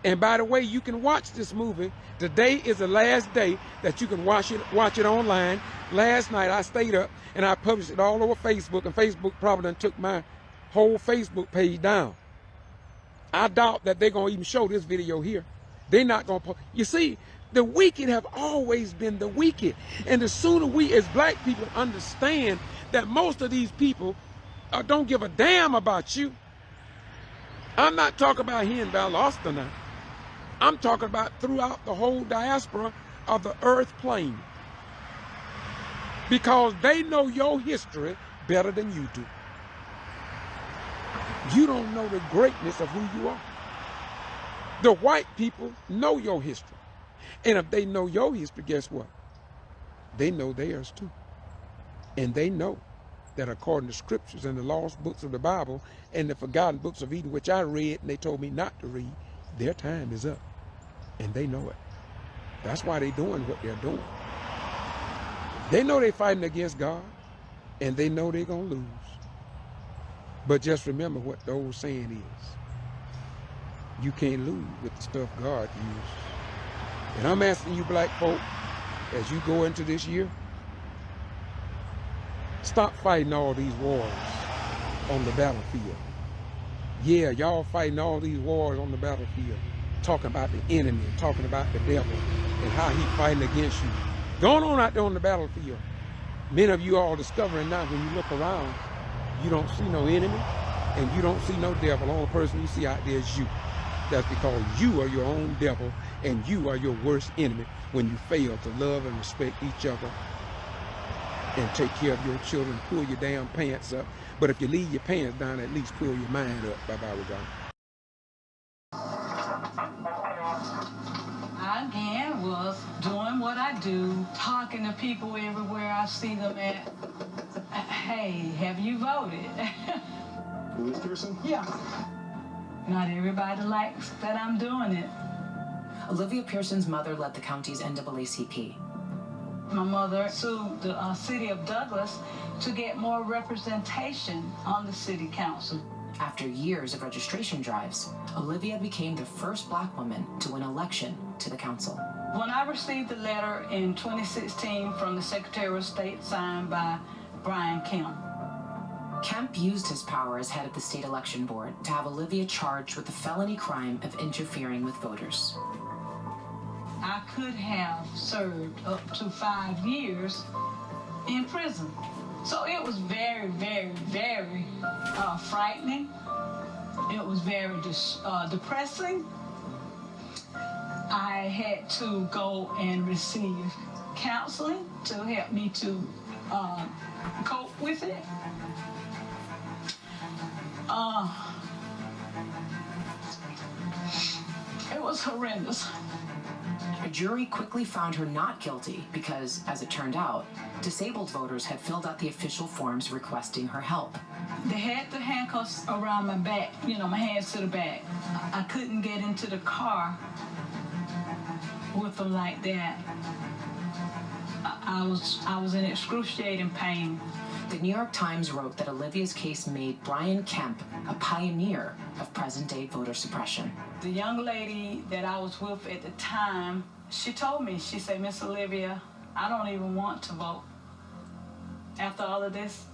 And by the way, you can watch this movie. Today is the last day that you can watch it online. Last night I stayed up and I published it all over Facebook, and Facebook probably done took my whole Facebook page down. I doubt that they're gonna even show this video here. They're not gonna post. You see, the wicked have always been the wicked. And the sooner we as black people understand that most of these people don't give a damn about you. I'm not talking about here in Valdosta now. I'm talking about throughout the whole diaspora of the earth plane. Because they know your history better than you do. You don't know the greatness of who you are. The white people know your history. And if they know your history, guess what? They know theirs too. And they know that according to scriptures and the lost books of the Bible and the forgotten books of Eden, which I read and they told me not to read, their time is up. And they know it. That's why they're doing what they're doing. They know they're fighting against God, and they know they're going to lose. But just remember what the old saying is. You can't lose with the stuff God used. And I'm asking you black folk, as you go into this year, stop fighting all these wars on the battlefield. Yeah, y'all fighting all these wars on the battlefield, talking about the enemy, talking about the devil, and how he fighting against you. Going on out there on the battlefield, many of you all discovering now when you look around, you don't see no enemy, and you don't see no devil. The only person you see out there is you. That's because you are your own devil, and you are your worst enemy when you fail to love and respect each other and take care of your children. Pull your damn pants up. But if you leave your pants down, at least pull your mind up. Bye-bye, we're gone. I again was doing doing what I do, talking to people everywhere I see them at. Hey, have you voted? Ms. Pearson? Yeah. Not everybody likes that I'm doing it. Olivia Pearson's mother led the county's NAACP. My mother sued the city of Douglas to get more representation on the city council. After years of registration drives, Olivia became the first Black woman to win election to the council. When I received the letter in 2016 from the Secretary of State signed by Brian Kemp, Kemp used his power as head of the state election board to have Olivia charged with the felony crime of interfering with voters. I could have served up to 5 years in prison. So it was very, very, very frightening. It was very depressing. I had to go and receive counseling to help me to cope with it. It was horrendous. A jury quickly found her not guilty because, as it turned out, disabled voters had filled out the official forms requesting her help. They had the handcuffs around my back, my hands to the back. I couldn't get into the car with them like that. I was in excruciating pain. The New York Times wrote that Olivia's case made Brian Kemp a pioneer of present-day voter suppression. The young lady that I was with at the time, she told me, she said, "Miss Olivia, I don't even want to vote. After all of this,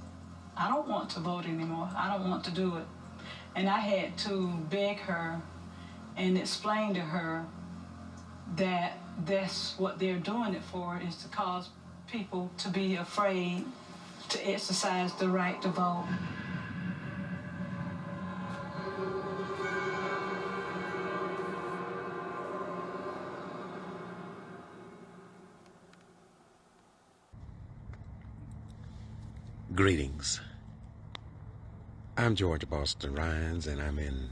I don't want to vote anymore. I don't want to do it." And I had to beg her and explain to her that that's what they're doing it for, is to cause people to be afraid to exercise the right to vote. Greetings. I'm George Boston Rhines, and I'm in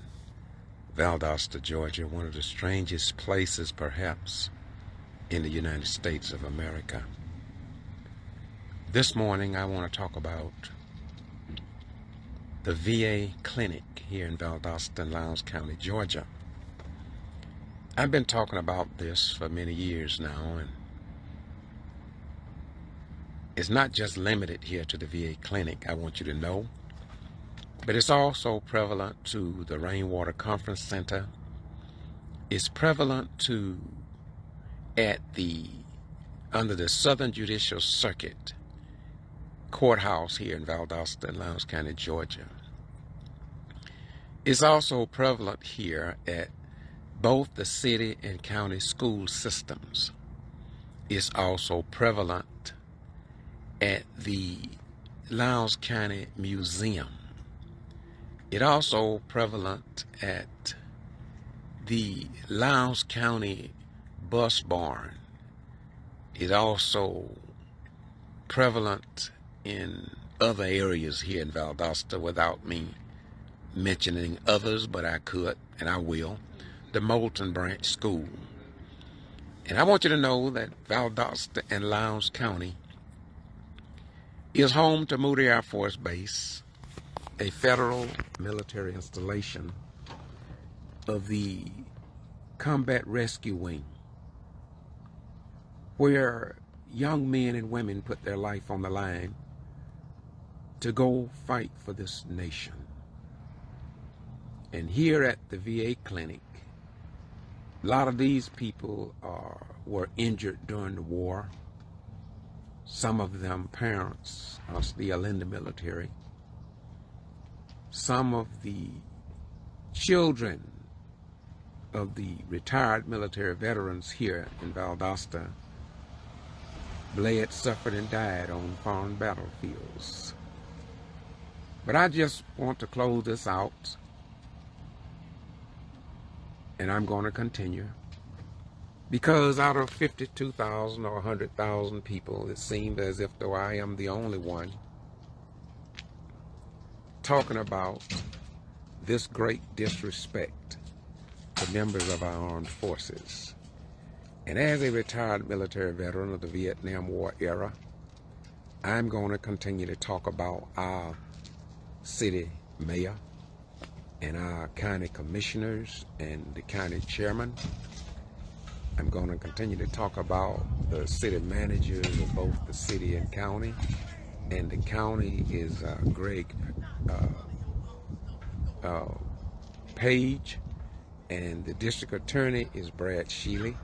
Valdosta, Georgia, one of the strangest places, perhaps, in the United States of America. This morning, I want to talk about the VA clinic here in Valdosta and Lowndes County, Georgia. I've been talking about this for many years now, and it's not just limited here to the VA clinic, I want you to know, but it's also prevalent to the Rainwater Conference Center. It's prevalent under the Southern Judicial Circuit courthouse here in Valdosta and Lowndes County, Georgia. It's also prevalent here at both the city and county school systems. It's also prevalent at the Lowndes County Museum. It's also prevalent at the Lowndes County Bus Barn. It's also prevalent in other areas here in Valdosta without me mentioning others, but I could and I will. The Moulton Branch School. And I want you to know that Valdosta and Lowndes County is home to Moody Air Force Base, a federal military installation of the Combat Rescue Wing, where young men and women put their life on the line to go fight for this nation. And here at the VA clinic, a lot of these people were injured during the war. Some of them parents are still in the military. Some of the children of the retired military veterans here in Valdosta bled, suffered, and died on foreign battlefields. But I just want to close this out, and I'm going to continue, because out of 52,000 or 100,000 people, it seems as if though I am the only one talking about this great disrespect to members of our armed forces. And as a retired military veteran of the Vietnam War era, I'm going to continue to talk about our city mayor and our county commissioners and the county chairman. I'm going to continue to talk about the city managers of both the city and county. And the county is Greg Page, and the district attorney is Brad Shealy.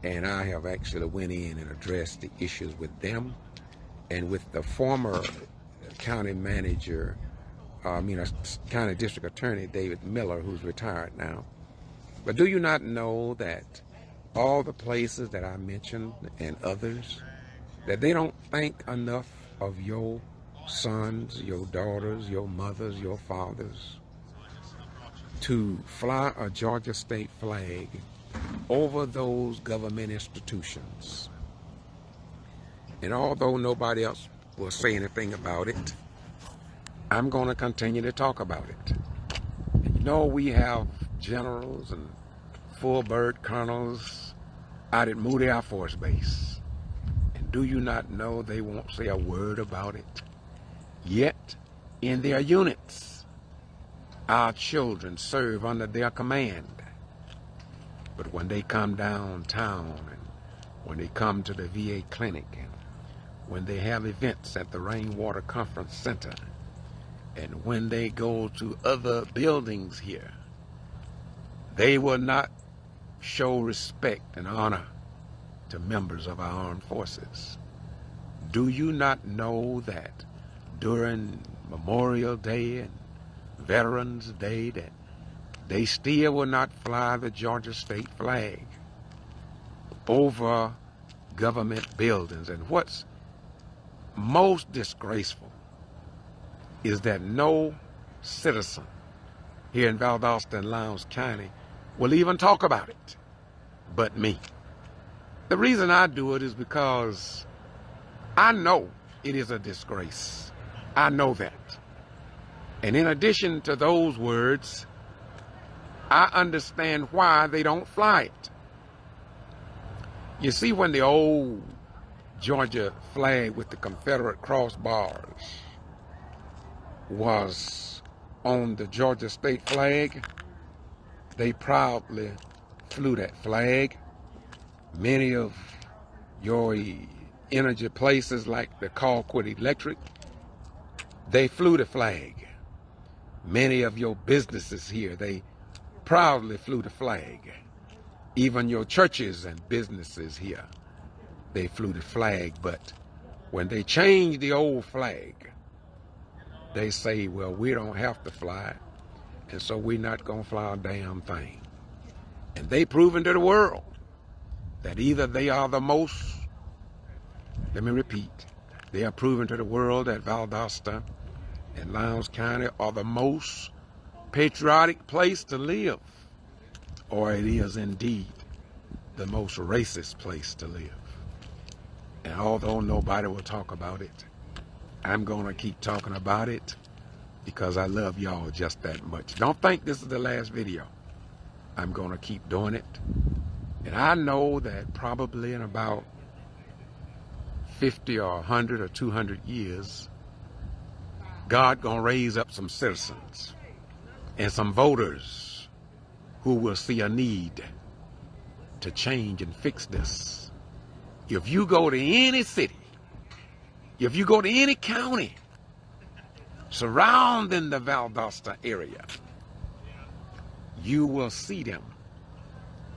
And I have actually went in and addressed the issues with them and with the former county manager, county district attorney David Miller, who's retired now. But do you not know that all the places that I mentioned and others, that they don't think enough of your sons, your daughters, your mothers, your fathers, to fly a Georgia state flag over those government institutions? And although nobody else will say anything about it, I'm going to continue to talk about it. And you know, we have generals and full bird colonels out at Moody Air Force Base. And do you not know they won't say a word about it? Yet, in their units, our children serve under their command. But when they come downtown, and when they come to the VA clinic, and when they have events at the Rainwater Conference Center, and when they go to other buildings here, they will not show respect and honor to members of our armed forces. Do you not know that during Memorial Day and Veterans Day that they still will not fly the Georgia state flag over government buildings? And what's most disgraceful is that no citizen here in Valdosta and Lowndes County will even talk about it but me. The reason I do it is because I know it is a disgrace. I know that. And in addition to those words, I understand why they don't fly it. You see, when the old Georgia flag with the Confederate crossbars was on the Georgia state flag, they proudly flew that flag. Many of your energy places like the Colquitt Electric, they flew the flag. Many of your businesses here, they proudly flew the flag. Even your churches and businesses here, they flew the flag. But when they changed the old flag, they say, well, we don't have to fly it, and so we're not going to fly a damn thing. And they proven to the world that either they are the most, let me repeat, they are proven to the world that Valdosta and Lowndes County are the most patriotic place to live, or it is indeed the most racist place to live. And although nobody will talk about it, I'm going to keep talking about it because I love y'all just that much. Don't think this is the last video. I'm going to keep doing it. And I know that probably in about 50 or 100 or 200 years, God going to raise up some citizens and some voters who will see a need to change and fix this. If you go to any city, if you go to any county surrounding the Valdosta area, you will see them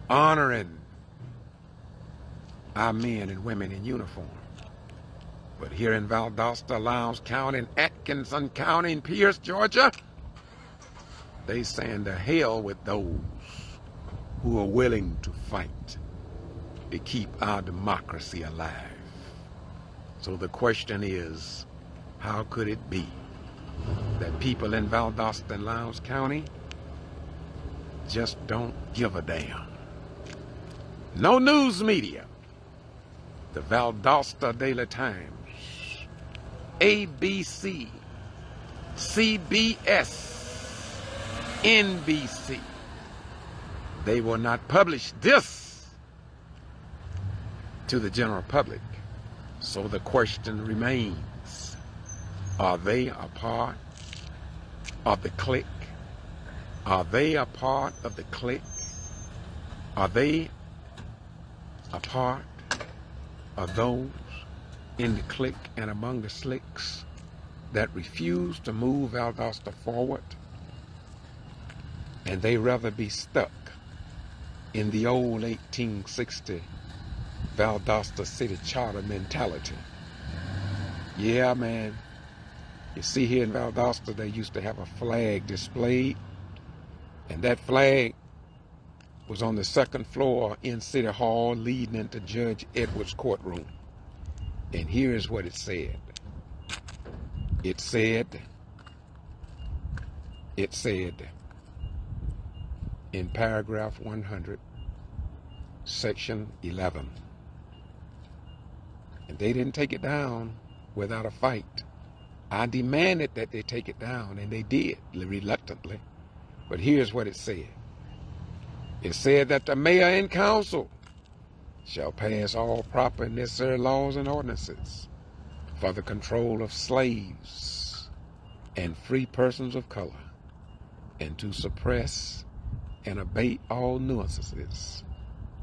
honoring our men and women in uniform. But here in Valdosta, Lowndes County, and Atkinson County, and Pierce, Georgia, they saying to hell with those who are willing to fight to keep our democracy alive. So the question is, how could it be that people in Valdosta and Lowndes County just don't give a damn? No news media, the Valdosta Daily Times, ABC, CBS, NBC, they will not publish this to the general public. So the question remains, are they a part of the clique? Are they a part of the clique? Are they a part of those in the clique and among the slicks that refuse to move Valdosta forward? And they rather be stuck in the old 1860 Valdosta City Charter mentality. Yeah, man. You see, here in Valdosta, they used to have a flag displayed, and that flag was on the second floor in City Hall leading into Judge Edwards' courtroom. And here is what it said. It said in paragraph 100, section 11. And they didn't take it down without a fight. I demanded that they take it down, and they did, reluctantly. But here's what it said. It said that the mayor and council shall pass all proper and necessary laws and ordinances for the control of slaves and free persons of color, and to suppress and abate all nuisances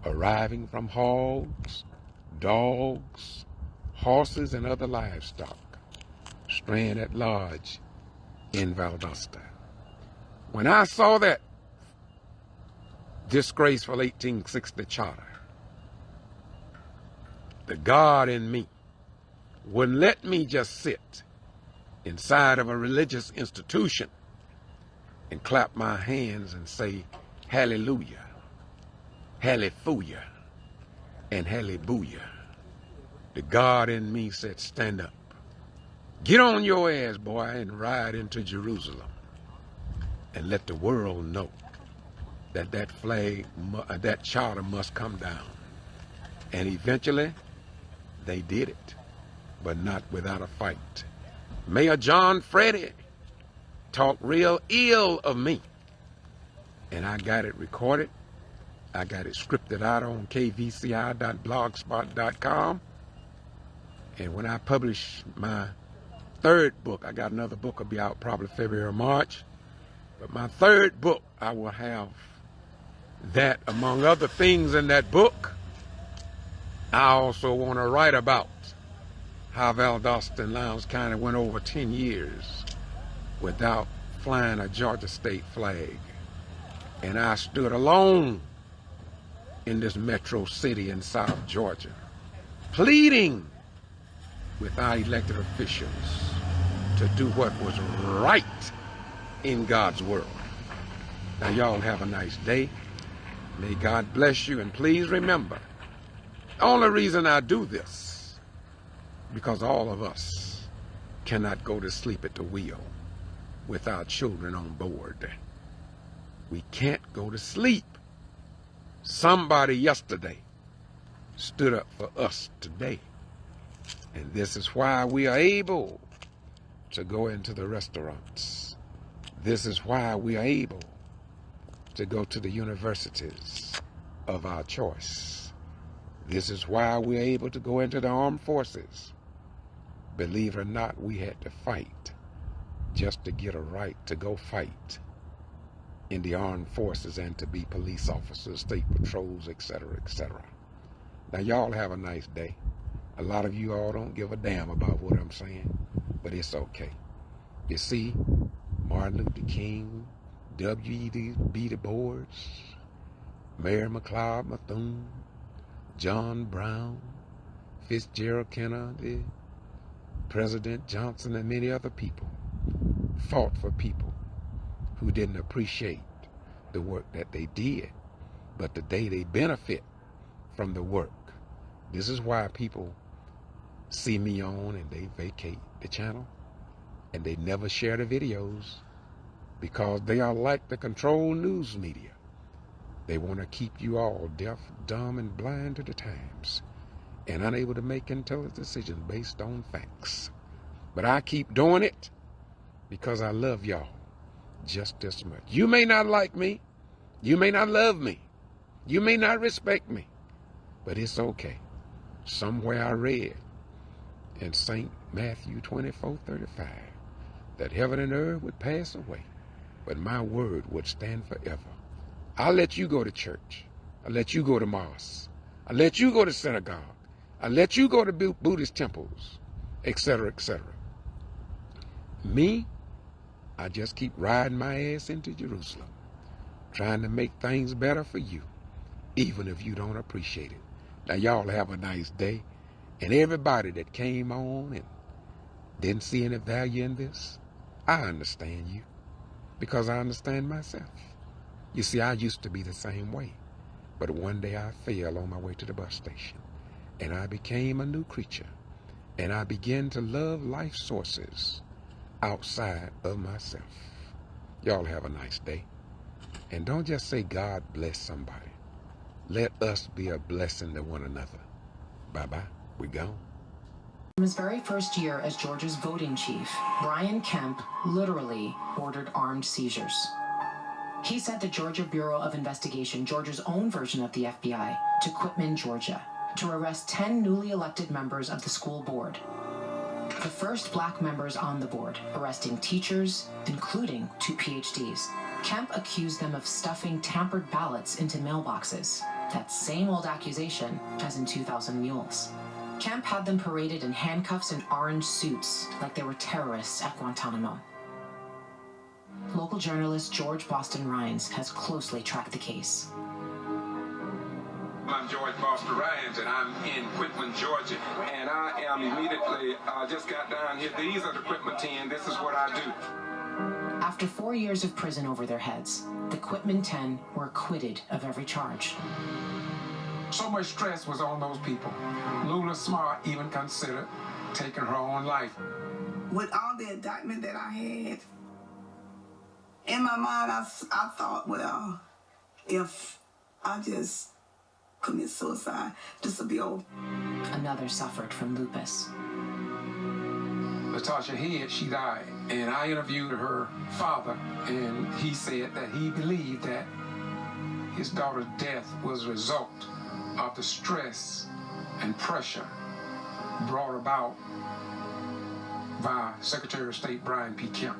arriving from hogs, dogs, horses, and other livestock straying at large in Valdosta. When I saw that disgraceful 1860 charter, the God in me wouldn't let me just sit inside of a religious institution and clap my hands and say, hallelujah, hallelujah, and hallelujah. The God in me said, stand up. Get on your ass, boy, and ride into Jerusalem and let the world know that that flag, that charter must come down. And eventually, they did it, but not without a fight. Mayor John Freddy talked real ill of me, and I got it recorded. I got it scripted out on kvci.blogspot.com. And when I publish my third book, I got another book will be out probably February or March. But my third book, I will have that, among other things in that book. I also want to write about how Valdosta and Lowndes County went over 10 years without flying a Georgia state flag. And I stood alone in this metro city in South Georgia, pleading with our elected officials to do what was right in God's world. Now, y'all have a nice day. May God bless you, and please remember, the only reason I do this, because all of us cannot go to sleep at the wheel with our children on board. We can't go to sleep. Somebody yesterday stood up for us today. And this is why we are able to go into the restaurants. This is why we are able to go to the universities of our choice. This is why we are able to go into the armed forces. Believe it or not, we had to fight just to get a right to go fight in the armed forces and to be police officers, state patrols, etc., etc. Now, y'all have a nice day. A lot of you all don't give a damn about what I'm saying, but it's okay. You see, Martin Luther King, W.E.B. Du Bois, Mary McLeod Bethune, John Brown, Fitzgerald Kennedy, President Johnson, and many other people fought for people who didn't appreciate the work that they did, but today they benefit from the work. This is why people see me on and they vacate the channel and they never share the videos, because they are like the controlled news media. They want to keep you all deaf, dumb, and blind to the times and unable to make intelligent decisions based on facts. But I keep doing it because I love y'all just as much. You may not like me. You may not love me. You may not respect me. But it's okay. Somewhere I read in St. Matthew 24:35 that heaven and earth would pass away, but my word would stand forever. I'll let you go to church. I'll let you go to mosque. I'll let you go to synagogue. I'll let you go to Buddhist temples, etc., etc. Me, I just keep riding my ass into Jerusalem, trying to make things better for you, even if you don't appreciate it. Now, y'all have a nice day. And everybody that came on and didn't see any value in this, I understand you, because I understand myself. You see, I used to be the same way, but one day I fell on my way to the bus station, and I became a new creature, and I began to love life sources outside of myself. Y'all have a nice day. And don't just say God bless somebody. Let us be a blessing to one another. Bye-bye. We gone. In his very first year as Georgia's voting chief, Brian Kemp literally ordered armed seizures. He sent the Georgia Bureau of Investigation, Georgia's own version of the FBI, to Hitman, Georgia, to arrest 10 newly elected members of the school board. The first black members on the board, arresting teachers, including 2 PhDs. Kemp accused them of stuffing tampered ballots into mailboxes. That same old accusation as in 2000 Mules. Kemp had them paraded in handcuffs and orange suits like they were terrorists at Guantanamo. Local journalist George Boston Rhines has closely tracked the case. I'm George Boston Rhines, and I'm in Hitman, Georgia. And I am immediately, just got down here. These are the Hitman 10. This is what I do. After 4 years of prison over their heads, the Hitman 10 were acquitted of every charge. So much stress was on those people. Lula Smart even considered taking her own life. With all the indictment that I had, in my mind, I thought, well, if I just commit suicide, this will be over. Another suffered from lupus. Latasha Head, she died, and I interviewed her father, and he said that he believed that his daughter's death was a result of the stress and pressure brought about by Secretary of State Brian P. Kemp.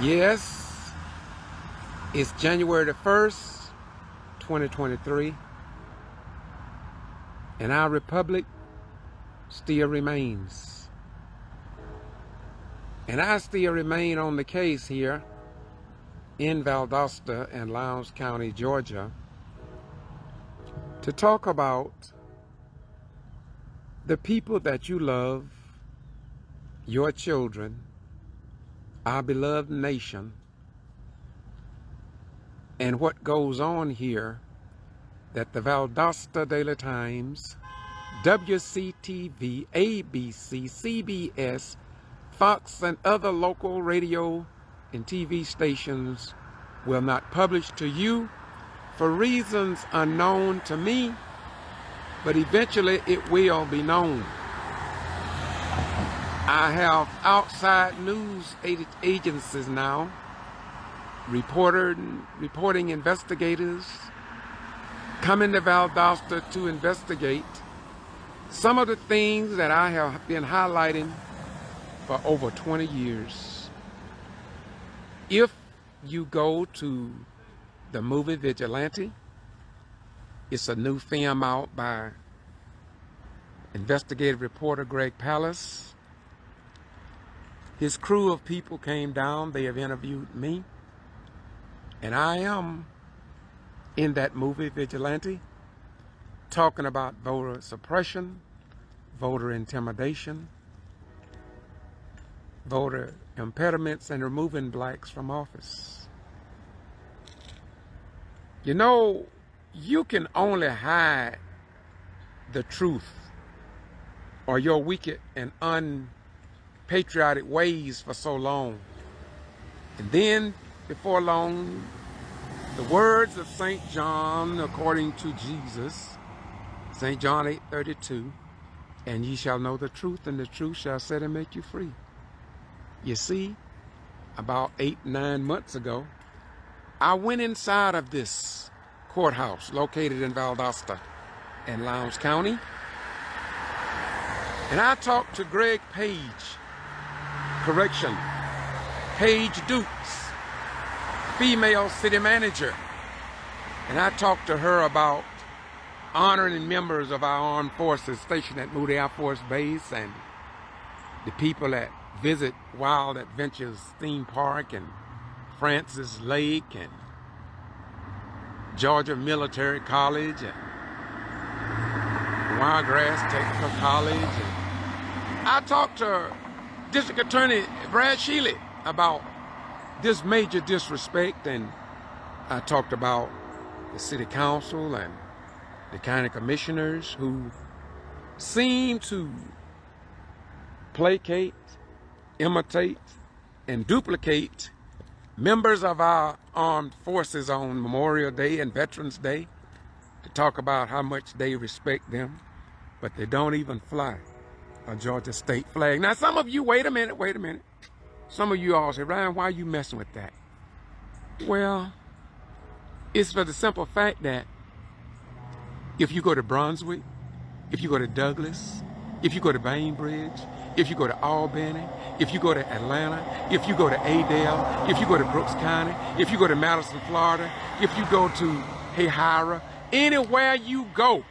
Yes, it's January the 1st, 2023, and our republic still remains. And I still remain on the case here in Valdosta and Lowndes County, Georgia, to talk about the people that you love, your children, our beloved nation, and what goes on here that the Valdosta Daily Times, WCTV, ABC, CBS, Fox, and other local radio and TV stations will not publish to you for reasons unknown to me, but eventually it will be known. I have outside news agencies now, reporting investigators coming to Valdosta to investigate some of the things that I have been highlighting for over 20 years. If you go to the movie Vigilante, it's a new film out by investigative reporter Greg Pallas. His crew of people came down, they have interviewed me, and I am in that movie Vigilante talking about voter suppression, voter intimidation, voter impediments, and removing blacks from office. You know, you can only hide the truth or your wicked and unpatriotic ways for so long. And then, before long, the words of St. John, according to Jesus, St. John 8:32, and ye shall know the truth, and the truth shall set and make you free. You see, about 8-9 months ago, I went inside of this courthouse located in Valdosta in Lowndes County, and I talked to Greg Page, Paige Dukes, female city manager, and I talked to her about honoring members of our armed forces stationed at Moody Air Force Base and the people that visit Wild Adventures theme park and Francis Lake and Georgia Military College and Wiregrass Technical College. And I talked to District Attorney Brad Shealy about this major disrespect, and I talked about the city council and the county commissioners who seem to placate, imitate, and duplicate members of our armed forces on Memorial Day and Veterans Day to talk about how much they respect them, but they don't even fly a Georgia state flag. Now, some of you, wait a minute. Some of you all say, Ryan, why are you messing with that? Well, it's for the simple fact that if you go to Brunswick, if you go to Douglas, if you go to Bainbridge, if you go to Albany, if you go to Atlanta, if you go to Adel, if you go to Brooks County, if you go to Madison, Florida, if you go to Hahira, anywhere you go,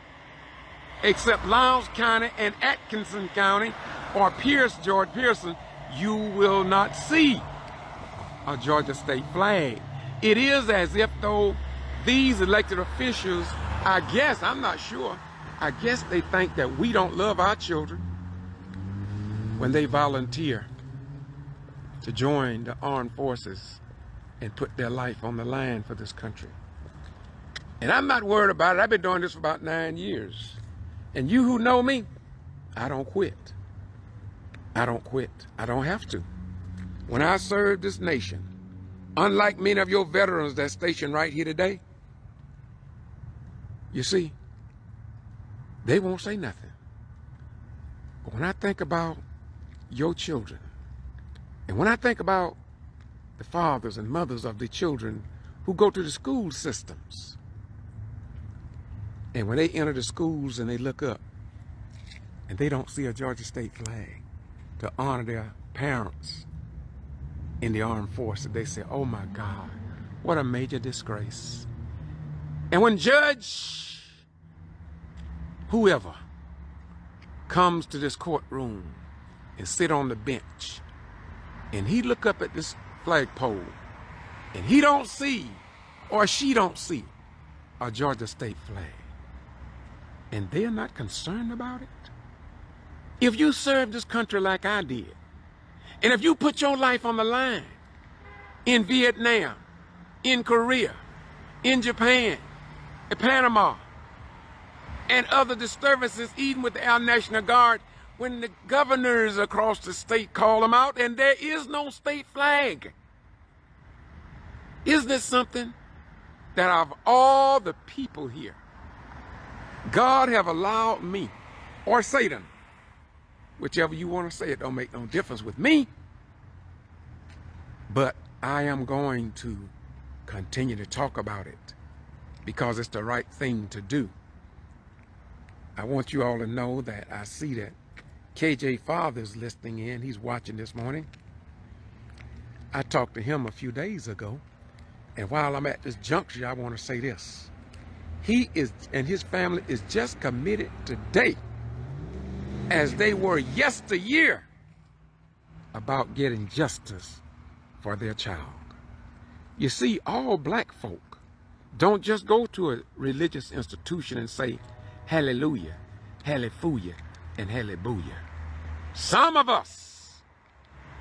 except Lowndes County and Atkinson County or Pierce, George Pearson, you will not see a Georgia state flag. It is as if though these elected officials, I guess, I'm not sure, I guess they think that we don't love our children when they volunteer to join the armed forces and put their life on the line for this country. And I'm not worried about it. I've been doing this for about 9 years. And you who know me, I don't quit. I don't quit. I don't have to. When I served this nation, unlike many of your veterans that's stationed right here today, you see, they won't say nothing. But when I think about your children, and when I think about the fathers and mothers of the children who go to the school systems, and when they enter the schools and they look up and they don't see a Georgia state flag to honor their parents in the armed forces, they say, oh my God, what a major disgrace. And when Judge whoever comes to this courtroom and sit on the bench and he look up at this flagpole and he don't see or she don't see a Georgia state flag, and they're not concerned about it. If you serve this country like I did, and if you put your life on the line in Vietnam, in Korea, in Japan, in Panama, and other disturbances, even with our National Guard, when the governors across the state call them out and there is no state flag. Isn't this something that of all the people here, God have allowed me, or Satan, whichever you want to say, it don't make no difference with me, but I am going to continue to talk about it because it's the right thing to do. I want you all to know that I see that KJ Father's listening in. He's watching this morning. I talked to him a few days ago, and while I'm at this juncture, I want to say this. He is, and his family is just committed today, as they were yesteryear, about getting justice for their child. You see, all black folk don't just go to a religious institution and say, hallelujah, hallelujah, and hallelujah. Some of us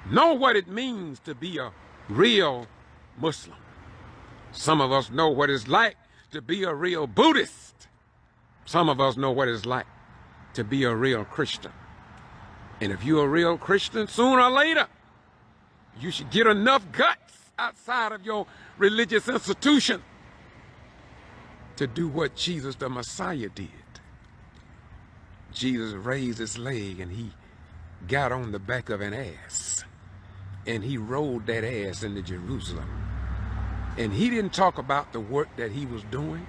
know what it means to be a real Muslim. Some of us know what it's like to be a real Buddhist. Some of us know what it's like to be a real Christian. And if you're a real Christian, sooner or later, you should get enough guts outside of your religious institution to do what Jesus the Messiah did. Jesus raised his leg and he got on the back of an ass and he rode that ass into Jerusalem. And he didn't talk about the work that he was doing.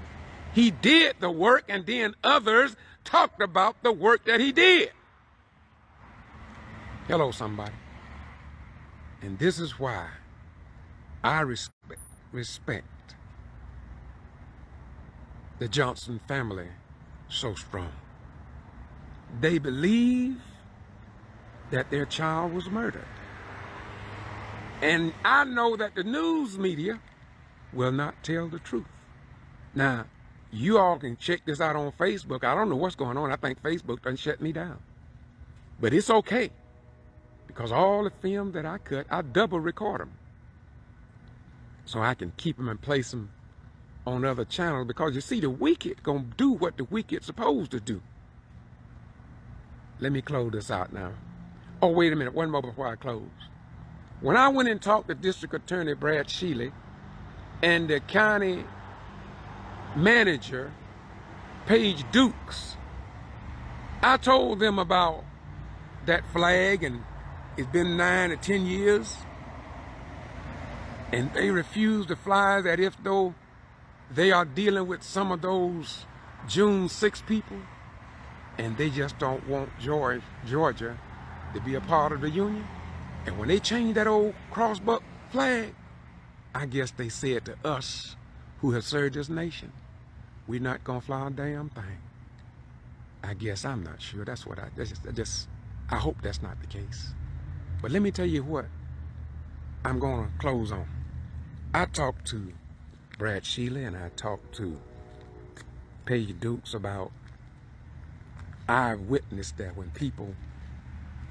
He did the work, and then others talked about the work that he did. Hello, somebody. And this is why I respect the Johnson family so strong. They believe that their child was murdered. And I know that the news media will not tell the truth. Now, you all can check this out on Facebook. I don't know what's going on. I think Facebook done shut me down. But it's okay, because all the film that I cut, I double record them, so I can keep them and place them on other channels, because you see, the wicked gonna do what the wicked's supposed to do. Let me close this out now. Oh, wait a minute, one more before I close. When I went and talked to District Attorney Brad Shealy and the county manager, Paige Dukes, I told them about that flag, and it's been 9 or 10 years, and they refuse to fly that, if though they are dealing with some of those June 6 people, and they just don't want Georgia to be a part of the Union. And when they changed that old crossbuck flag, I guess they said to us who have served this nation, we're not gonna fly a damn thing. I guess, I'm not sure. That's what I hope that's not the case. But let me tell you what I'm gonna close on. I talked to Brad Shealy and I talked to Paige Dukes about, I've witnessed that when people,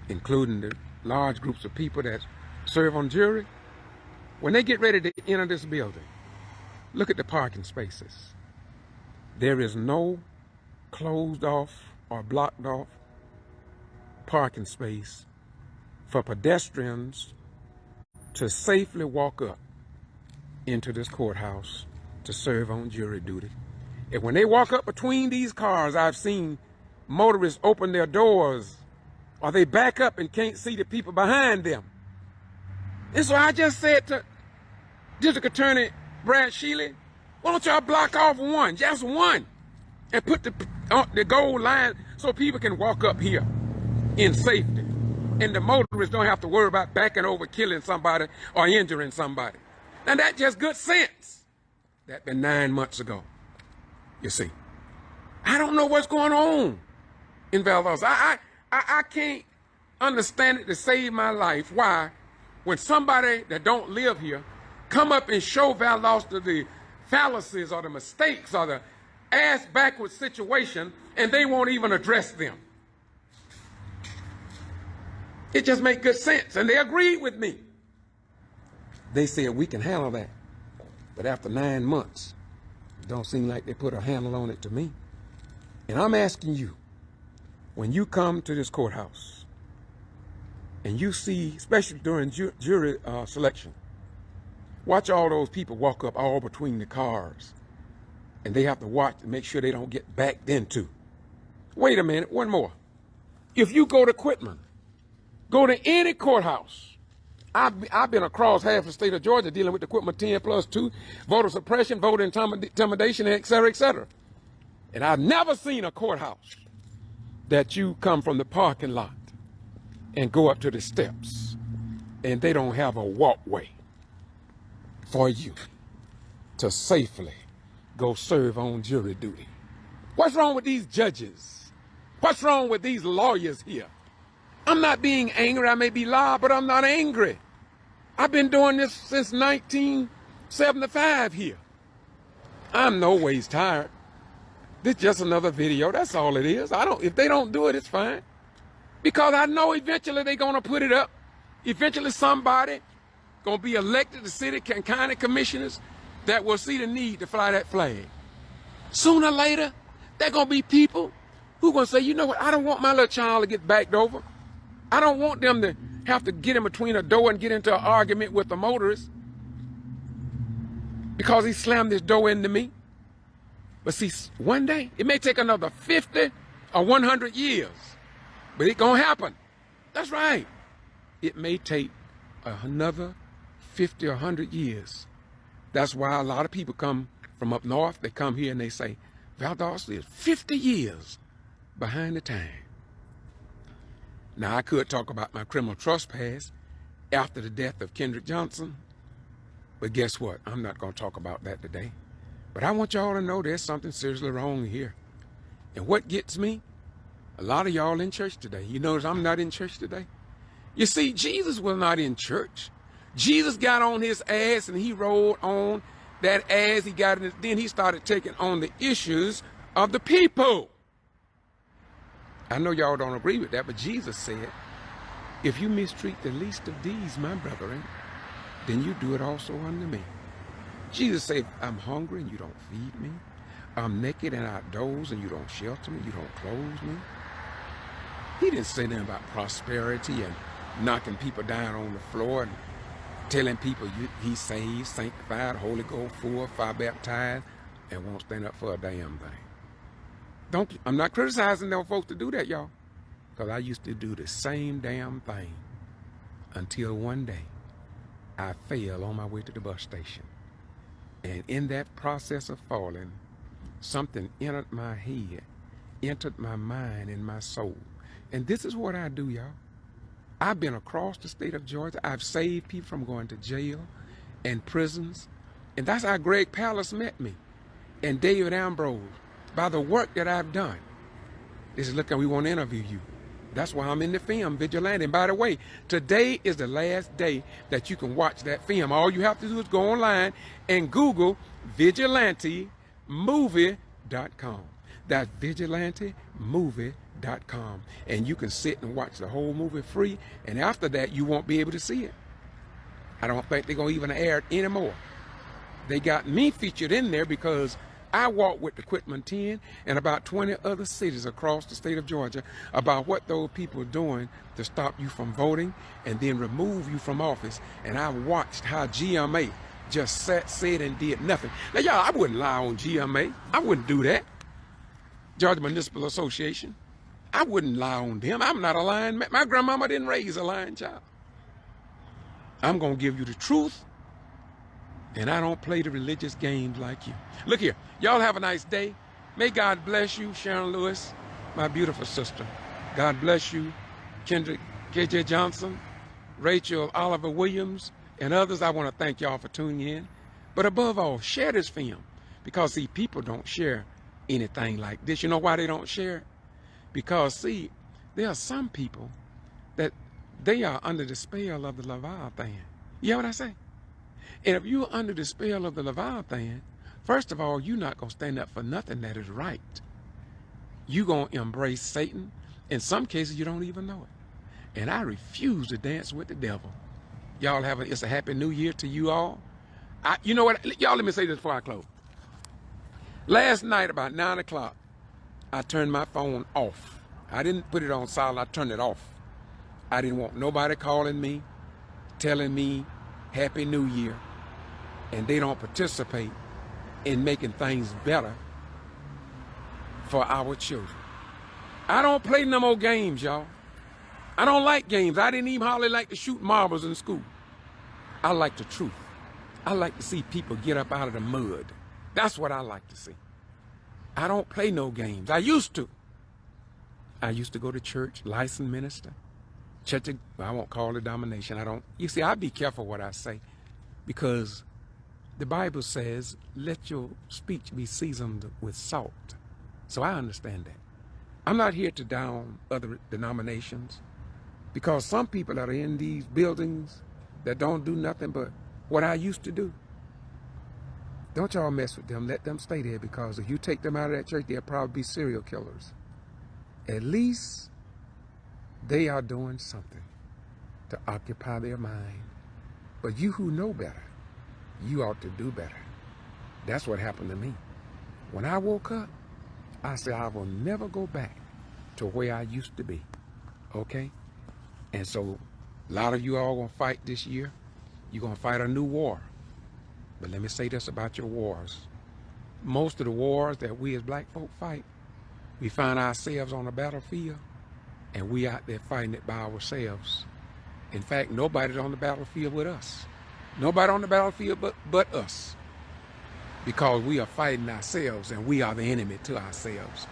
including the large groups of people that serve on jury, when they get ready to enter this building, look at the parking spaces. There is no closed off or blocked off parking space for pedestrians to safely walk up into this courthouse to serve on jury duty. And when they walk up between these cars, I've seen motorists open their doors, or they back up and can't see the people behind them. And so I just said to District Attorney Brad Shealy, why don't y'all block off one, just one, and put the goal line so people can walk up here in safety, and the motorists don't have to worry about backing over, killing somebody, or injuring somebody. Now that's just good sense. That been 9 months ago, you see. I don't know what's going on in Valdosta. I can't understand it to save my life. Why, when somebody that don't live here come up and show Valdosta the fallacies or the mistakes or the ass backwards situation, and they won't even address them. It just makes good sense, and they agreed with me. They said we can handle that, but after 9 months, it don't seem like they put a handle on it to me. And I'm asking you, when you come to this courthouse and you see, especially during jury selection, watch all those people walk up all between the cars, and they have to watch to make sure they don't get backed into. Wait a minute, one more. If you go to Quitman, go to any courthouse, I've been across half the state of Georgia dealing with the Quitman 10+2, voter suppression, voter intimidation, et cetera, et cetera. And I've never seen a courthouse that you come from the parking lot and go up to the steps and they don't have a walkway for you to safely go serve on jury duty. What's wrong with these judges? What's wrong with these lawyers here? I'm not being angry. I may be loud, but I'm not angry. I've been doing this since 1975 here. I'm no ways tired. This is just another video. That's all it is. If they don't do it, it's fine. Because I know eventually they're going to put it up. Eventually somebody going to be elected to city and county commissioners that will see the need to fly that flag. Sooner or later, there are going to be people who going to say, you know what, I don't want my little child to get backed over. I don't want them to have to get in between a door and get into an argument with the motorist because he slammed his door into me. But see, one day, it may take another 50 or 100 years. But it's going to happen. That's right. It may take another 50 or 100 years. That's why a lot of people come from up north. They come here and they say, Valdosta is 50 years behind the time. Now, I could talk about my criminal trespass after the death of Kendrick Johnson, but guess what? I'm not going to talk about that today. But I want y'all to know there's something seriously wrong here. And what gets me? A lot of y'all in church today. You notice I'm not in church today? You see, Jesus was not in church. Jesus got on his ass and he rode on that ass. He got in then he started taking on the issues of the people. I know y'all don't agree with that, but Jesus said, if you mistreat the least of these, my brethren, then you do it also unto me. Jesus said, I'm hungry and you don't feed me. I'm naked and outdoors and you don't shelter me, you don't clothe me. He didn't say anything about prosperity and knocking people down on the floor and telling people he's saved, sanctified, Holy Ghost, full, fire baptized, and won't stand up for a damn thing. I'm not criticizing them folks to do that, y'all, because I used to do the same damn thing until one day I fell on my way to the bus station. And in that process of falling, something entered my head, entered my mind and my soul. And this is what I do, y'all. I've been across the state of Georgia. I've saved people from going to jail and prisons. And that's how Greg Pallas met me and David Ambrose, by the work that I've done. They said, look, we want to interview you. That's why I'm in the film, Vigilante. And by the way, today is the last day that you can watch that film. All you have to do is go online and Google VigilanteMovie.com. That's VigilanteMovie.com. And you can sit and watch the whole movie free. And after that, you won't be able to see it. I don't think they're going to even air it anymore. They got me featured in there because I walked with the Quitman 10 and about 20 other cities across the state of Georgia about what those people are doing to stop you from voting and then remove you from office. And I watched how GMA just said and did nothing. Now, y'all, I wouldn't lie on GMA. I wouldn't do that. Georgia Municipal Association. I wouldn't lie on them. I'm not a lying man. My grandmama didn't raise a lying child. I'm going to give you the truth. And I don't play the religious games like you. Look here. Y'all have a nice day. May God bless you, Sharon Lewis, my beautiful sister. God bless you, Kendrick K.J. Johnson, Rachel Oliver Williams, and others. I want to thank y'all for tuning in. But above all, share this film. Because, see, people don't share anything like this. You know why they don't share it? Because, see, there are some people that they are under the spell of the Leviathan. You hear what I say? And if you're under the spell of the Leviathan, first of all, you're not going to stand up for nothing that is right. You're going to embrace Satan. In some cases, you don't even know it. And I refuse to dance with the devil. Y'all it's a happy new year to you all. You know what? Y'all, let me say this before I close. Last night, about 9 o'clock, I turned my phone off. I didn't put it on silent. I turned it off. I didn't want nobody calling me, telling me Happy New Year. And they don't participate in making things better for our children. I don't play no more games, y'all. I don't like games. I didn't even hardly like to shoot marbles in school. I like the truth. I like to see people get up out of the mud. That's what I like to see. I don't play no games. I used to. I used to go to church, licensed minister. Church, I won't call it domination. You see, I be careful what I say because the Bible says, let your speech be seasoned with salt. So I understand that. I'm not here to down other denominations because some people that are in these buildings that don't do nothing but what I used to do. Don't y'all mess with them. Let them stay there because if you take them out of that church, they'll probably be serial killers. At least they are doing something to occupy their mind. But you who know better, you ought to do better. That's what happened to me. When I woke up, I said, I will never go back to where I used to be. Okay? And so a lot of you all going to fight this year. You're going to fight a new war. But let me say this about your wars. Most of the wars that we as black folk fight We find ourselves on the battlefield, and we out there fighting it by ourselves. In fact, nobody's on the battlefield with us. Nobody on the battlefield but us. Because we are fighting ourselves, and we are the enemy to ourselves.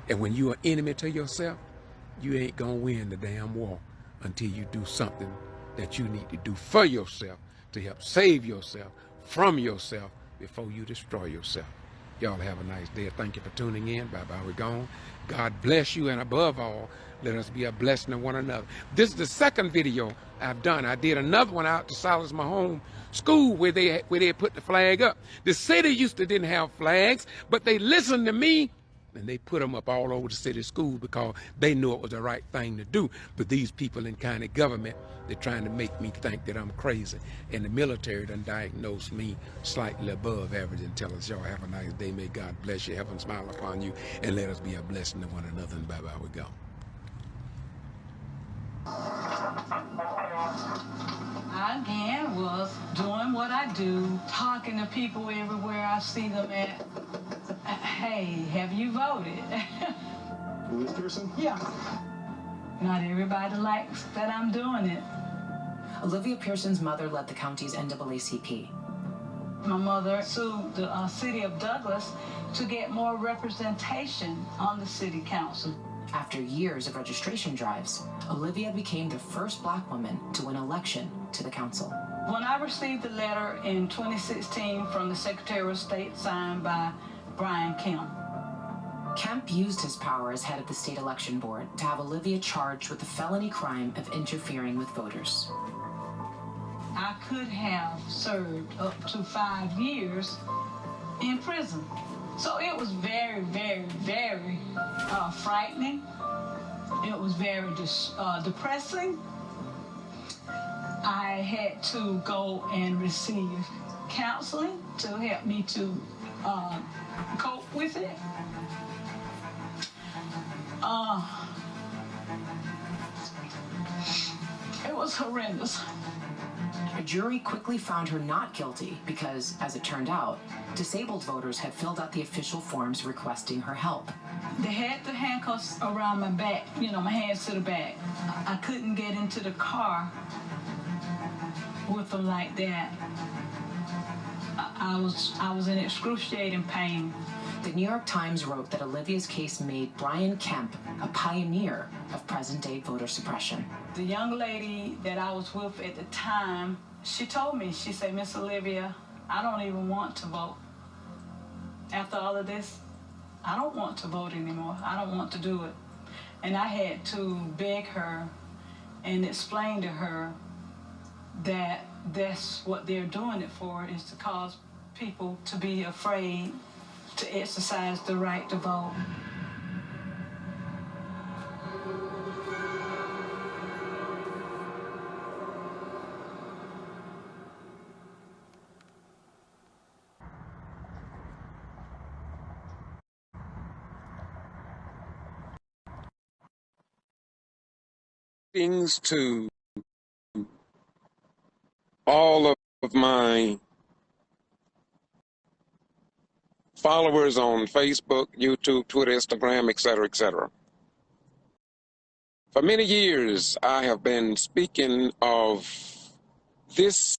And when you are enemy to yourself, you ain't gonna win the damn war until you do something that you need to do for yourself to help save yourself from yourself before you destroy yourself. Y'all have a nice day. Thank you for tuning in. Bye-bye. We're gone. God bless you, and above all, let us be a blessing to one another. This is the second video I've done. I did another one out to Silas Mahone School where they put the flag up. The city didn't have flags, but they listened to me, and they put them up all over the city school because they knew it was the right thing to do. But these people in county government, they're trying to make me think that I'm crazy. And the military done diagnosed me slightly above average intelligence. Y'all have a nice day. May God bless you. Heaven smile upon you. And let us be a blessing to one another. And bye-bye, we go. I again was doing what I do, talking to people everywhere I see them at. Hey, have you voted? Ms. Pearson? Yeah. Not everybody likes that I'm doing it. Olivia Pearson's mother led the county's NAACP. My mother sued the city of Douglas to get more representation on the city council. After years of registration drives, Olivia became the first Black woman to win election to the council. When I received the letter in 2016 from the Secretary of State signed by Brian Kemp. Kemp used his power as head of the state election board to have Olivia charged with the felony crime of interfering with voters. I could have served up to 5 years in prison. So it was very, very, very frightening. It was very depressing. I had to go and receive counseling to help me to cope with it. It was horrendous. A jury quickly found her not guilty because, as it turned out, disabled voters had filled out the official forms requesting her help. They had the handcuffs around my back, my hands to the back. I couldn't get into the car with them like that. I was in excruciating pain. The New York Times wrote that Olivia's case made Brian Kemp a pioneer of present-day voter suppression. The young lady that I was with at the time, she told me, she said, "Miss Olivia, I don't even want to vote. After all of this, I don't want to vote anymore. I don't want to do it." And I had to beg her and explain to her that that's what they're doing it for, is to cause people to be afraid to exercise the right to vote. Things to all of my followers on Facebook, YouTube, Twitter, Instagram, etc., etc. For many years, I have been speaking of this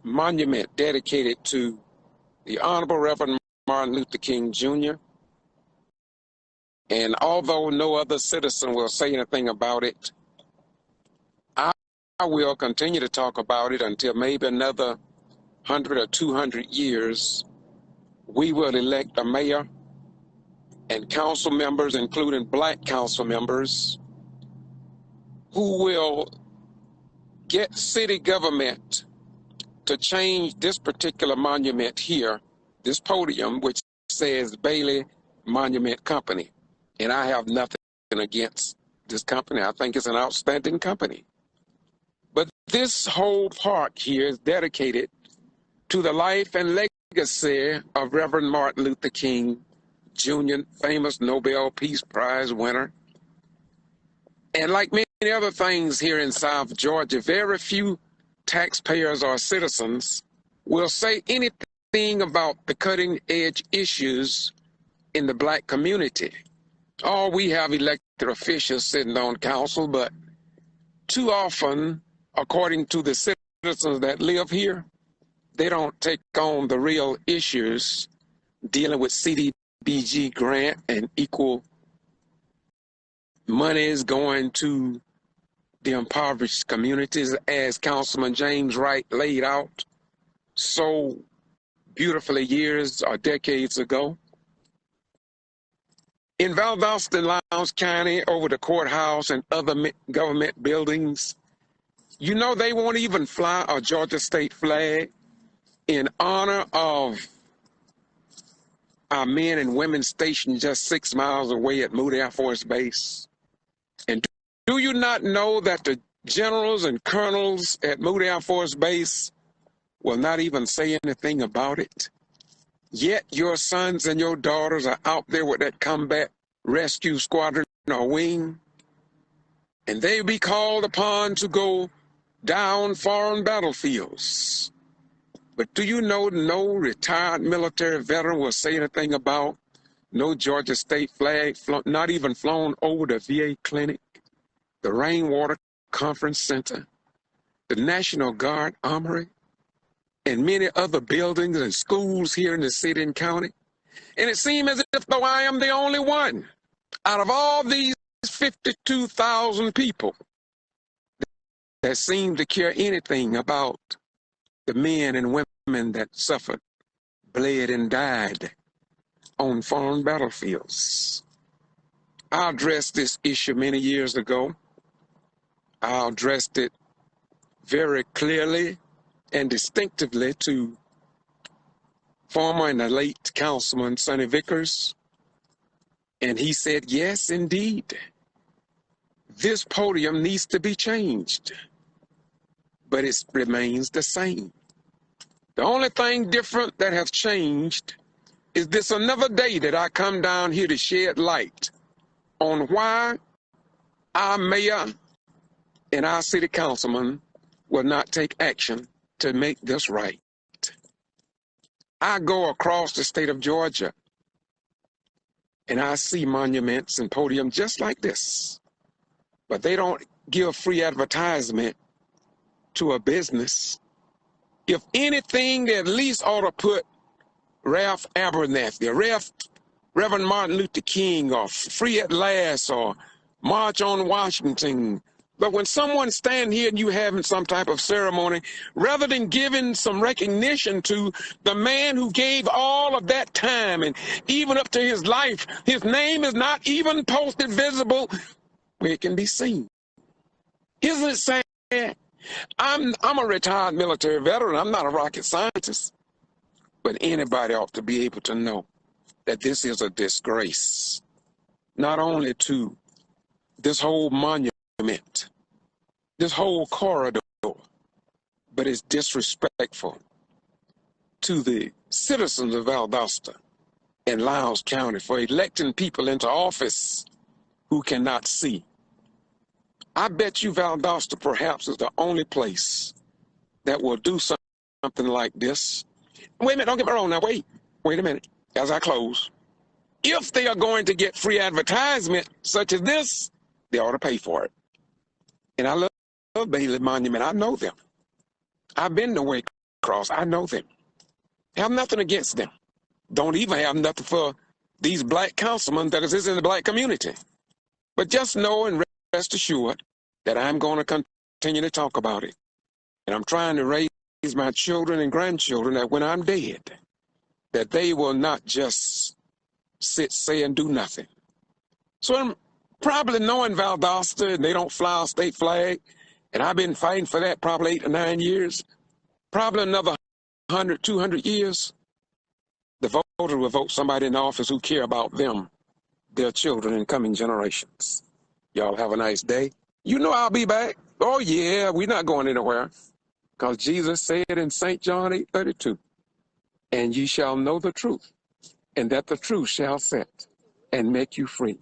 monument dedicated to the Honorable Reverend Martin Luther King Jr. And although no other citizen will say anything about it, I will continue to talk about it until maybe another 100 or 200 years. We will elect a mayor and council members, including Black council members, who will get city government to change this particular monument here, this podium, which says Bailey Monument Company. And I have nothing against this company. I think it's an outstanding company. But this whole park here is dedicated to the life and legacy of Reverend Martin Luther King Jr., famous Nobel Peace Prize winner. And like many other things here in South Georgia, very few taxpayers or citizens will say anything about the cutting edge issues in the Black community. Oh, we have elected officials sitting on council, but too often, according to the citizens that live here, they don't take on the real issues dealing with CDBG grant and equal monies going to the impoverished communities, as Councilman James Wright laid out so beautifully years or decades ago. In Valdosta and Lowndes County, over the courthouse and other government buildings, you know they won't even fly a Georgia state flag in honor of our men and women stationed just 6 miles away at Moody Air Force Base. And do you not know that the generals and colonels at Moody Air Force Base will not even say anything about it? Yet your sons and your daughters are out there with that combat rescue squadron or wing, and they be called upon to go down foreign battlefields. But do you know no retired military veteran will say anything about no Georgia state flag, not even flown over the VA clinic, the Rainwater Conference Center, the National Guard Armory, and many other buildings and schools here in the city and county? And it seems as if though I am the only one out of all these 52,000 people that seem to care anything about the men and women that suffered, bled, and died on foreign battlefields. I addressed this issue many years ago. I addressed it very clearly and distinctively to former and the late Councilman Sonny Vickers, and he said, yes, indeed, this podium needs to be changed, but it remains the same. The only thing different that has changed is this another day that I come down here to shed light on why our mayor and our city councilman will not take action to make this right. I go across the state of Georgia and I see monuments and podiums just like this, but they don't give free advertisement to a business. If anything, they at least ought to put Ralph Abernathy, Reverend Martin Luther King, or Free at Last, or March on Washington. But when someone stand here and you having some type of ceremony, rather than giving some recognition to the man who gave all of that time and even up to his life, his name is not even posted visible where it can be seen. Isn't it sad? I'm a retired military veteran. I'm not a rocket scientist. But anybody ought to be able to know that this is a disgrace, not only to this whole monument, this whole corridor, but it's disrespectful to the citizens of Valdosta and Lowndes County for electing people into office who cannot see. I bet you Valdosta perhaps is the only place that will do something like this. Wait a minute, don't get me wrong now, wait a minute, as I close. If they are going to get free advertisement such as this, they ought to pay for it. And I love Bailey Monument, I know them. I've been to Waycross, I know them. I have nothing against them. Don't even have nothing for these black councilmen that exist in the black community. But just know and rest assured that I'm going to continue to talk about it. And I'm trying to raise my children and grandchildren that when I'm dead, that they will not just sit, say, and do nothing. So I'm probably knowing Valdosta and they don't fly a state flag, and I've been fighting for that probably 8 or 9 years, probably another 100, 200 years, the voter will vote somebody in office who care about them, their children, and coming generations. Y'all have a nice day. You know I'll be back. Oh, yeah, we're not going anywhere. Because Jesus said in St. John 8:32, and ye shall know the truth, and that the truth shall set and make you free.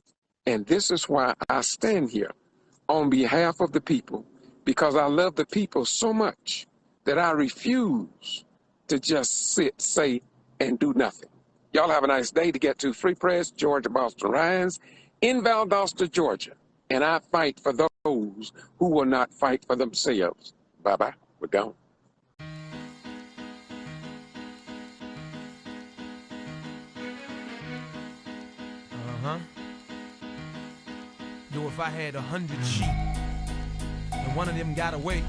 And this is why I stand here on behalf of the people, because I love the people so much that I refuse to just sit, say, and do nothing. Y'all have a nice day. To get to Free Press, Georgia Boston Ryan's, in Valdosta, Georgia, and I fight for those who will not fight for themselves. Bye-bye. We're gone. Yo, if I had 100 sheep and one of them got away,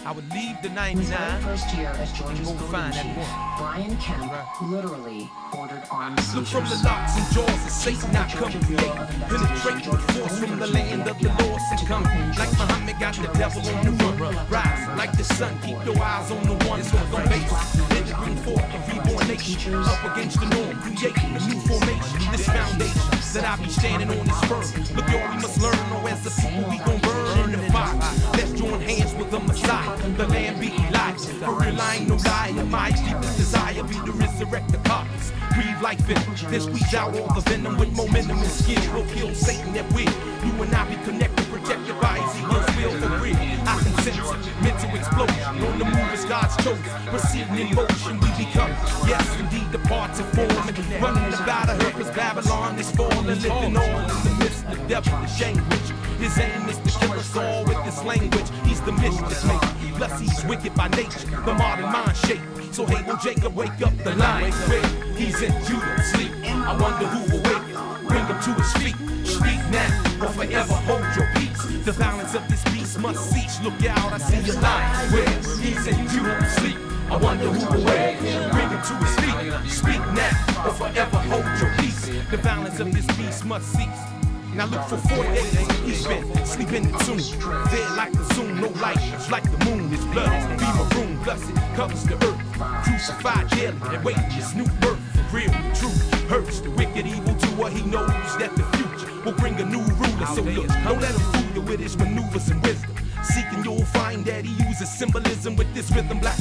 I would leave the 99 His very first year as Georgia's and go voting find that chief, one. Brian Kemp literally ordered armed Look seizures. from the locks and jaws of Satan I come create, penetrate with force from the land of the lost and come like Muhammad got the devil on the run. Rise like the sun, keep your eyes on the one who's on base. Then to bring forth a reborn nation up against the norm, creating a new formation. This foundation that I be standing on is firm. Look, y'all, we must learn, or as the people we gon' burn the fire. Let's join hands with the Messiah, the land be Elijah. For real, I ain't no liar. My deepest desire be to resurrect the carcass. Breathe like venom, then squeeze out all the venom with momentum and skill. We'll kill Satan at will. You and I be connected, protected by his eagle's will for real. I can sense it, mental explosion. On the move as God's chosen, proceeding in motion we become. Yes, indeed, the parts of form and running about a hurt, cause Babylon is falling, living all in the midst of the devil, the shame which his aim is to kill us all with this language. He's the mischief maker, plus he's wicked by nature, the modern mind shape. So hey, will Jacob wake up the line where he's in Judah sleep? I wonder who will wake him, bring him to his feet. Speak now or forever hold your peace. The violence of this beast must cease. Look out, I see a line where he's in Judah sleep. I wonder who will wake him, bring him to his feet. Speak now or forever hold your peace. The violence of this beast must cease. Now look for 40 days, he's been sleeping in the tomb. Dead like the zoom, no light, it's like the moon. His blood be maroon, plus it covers the earth. Crucified daily and waiting his new birth. For real, true, hurts the wicked evil doer. He knows that the future will bring a new ruler. So look, don't let him fool you with his maneuvers and wisdom. Seeking, you'll find that he uses symbolism with this rhythm. Black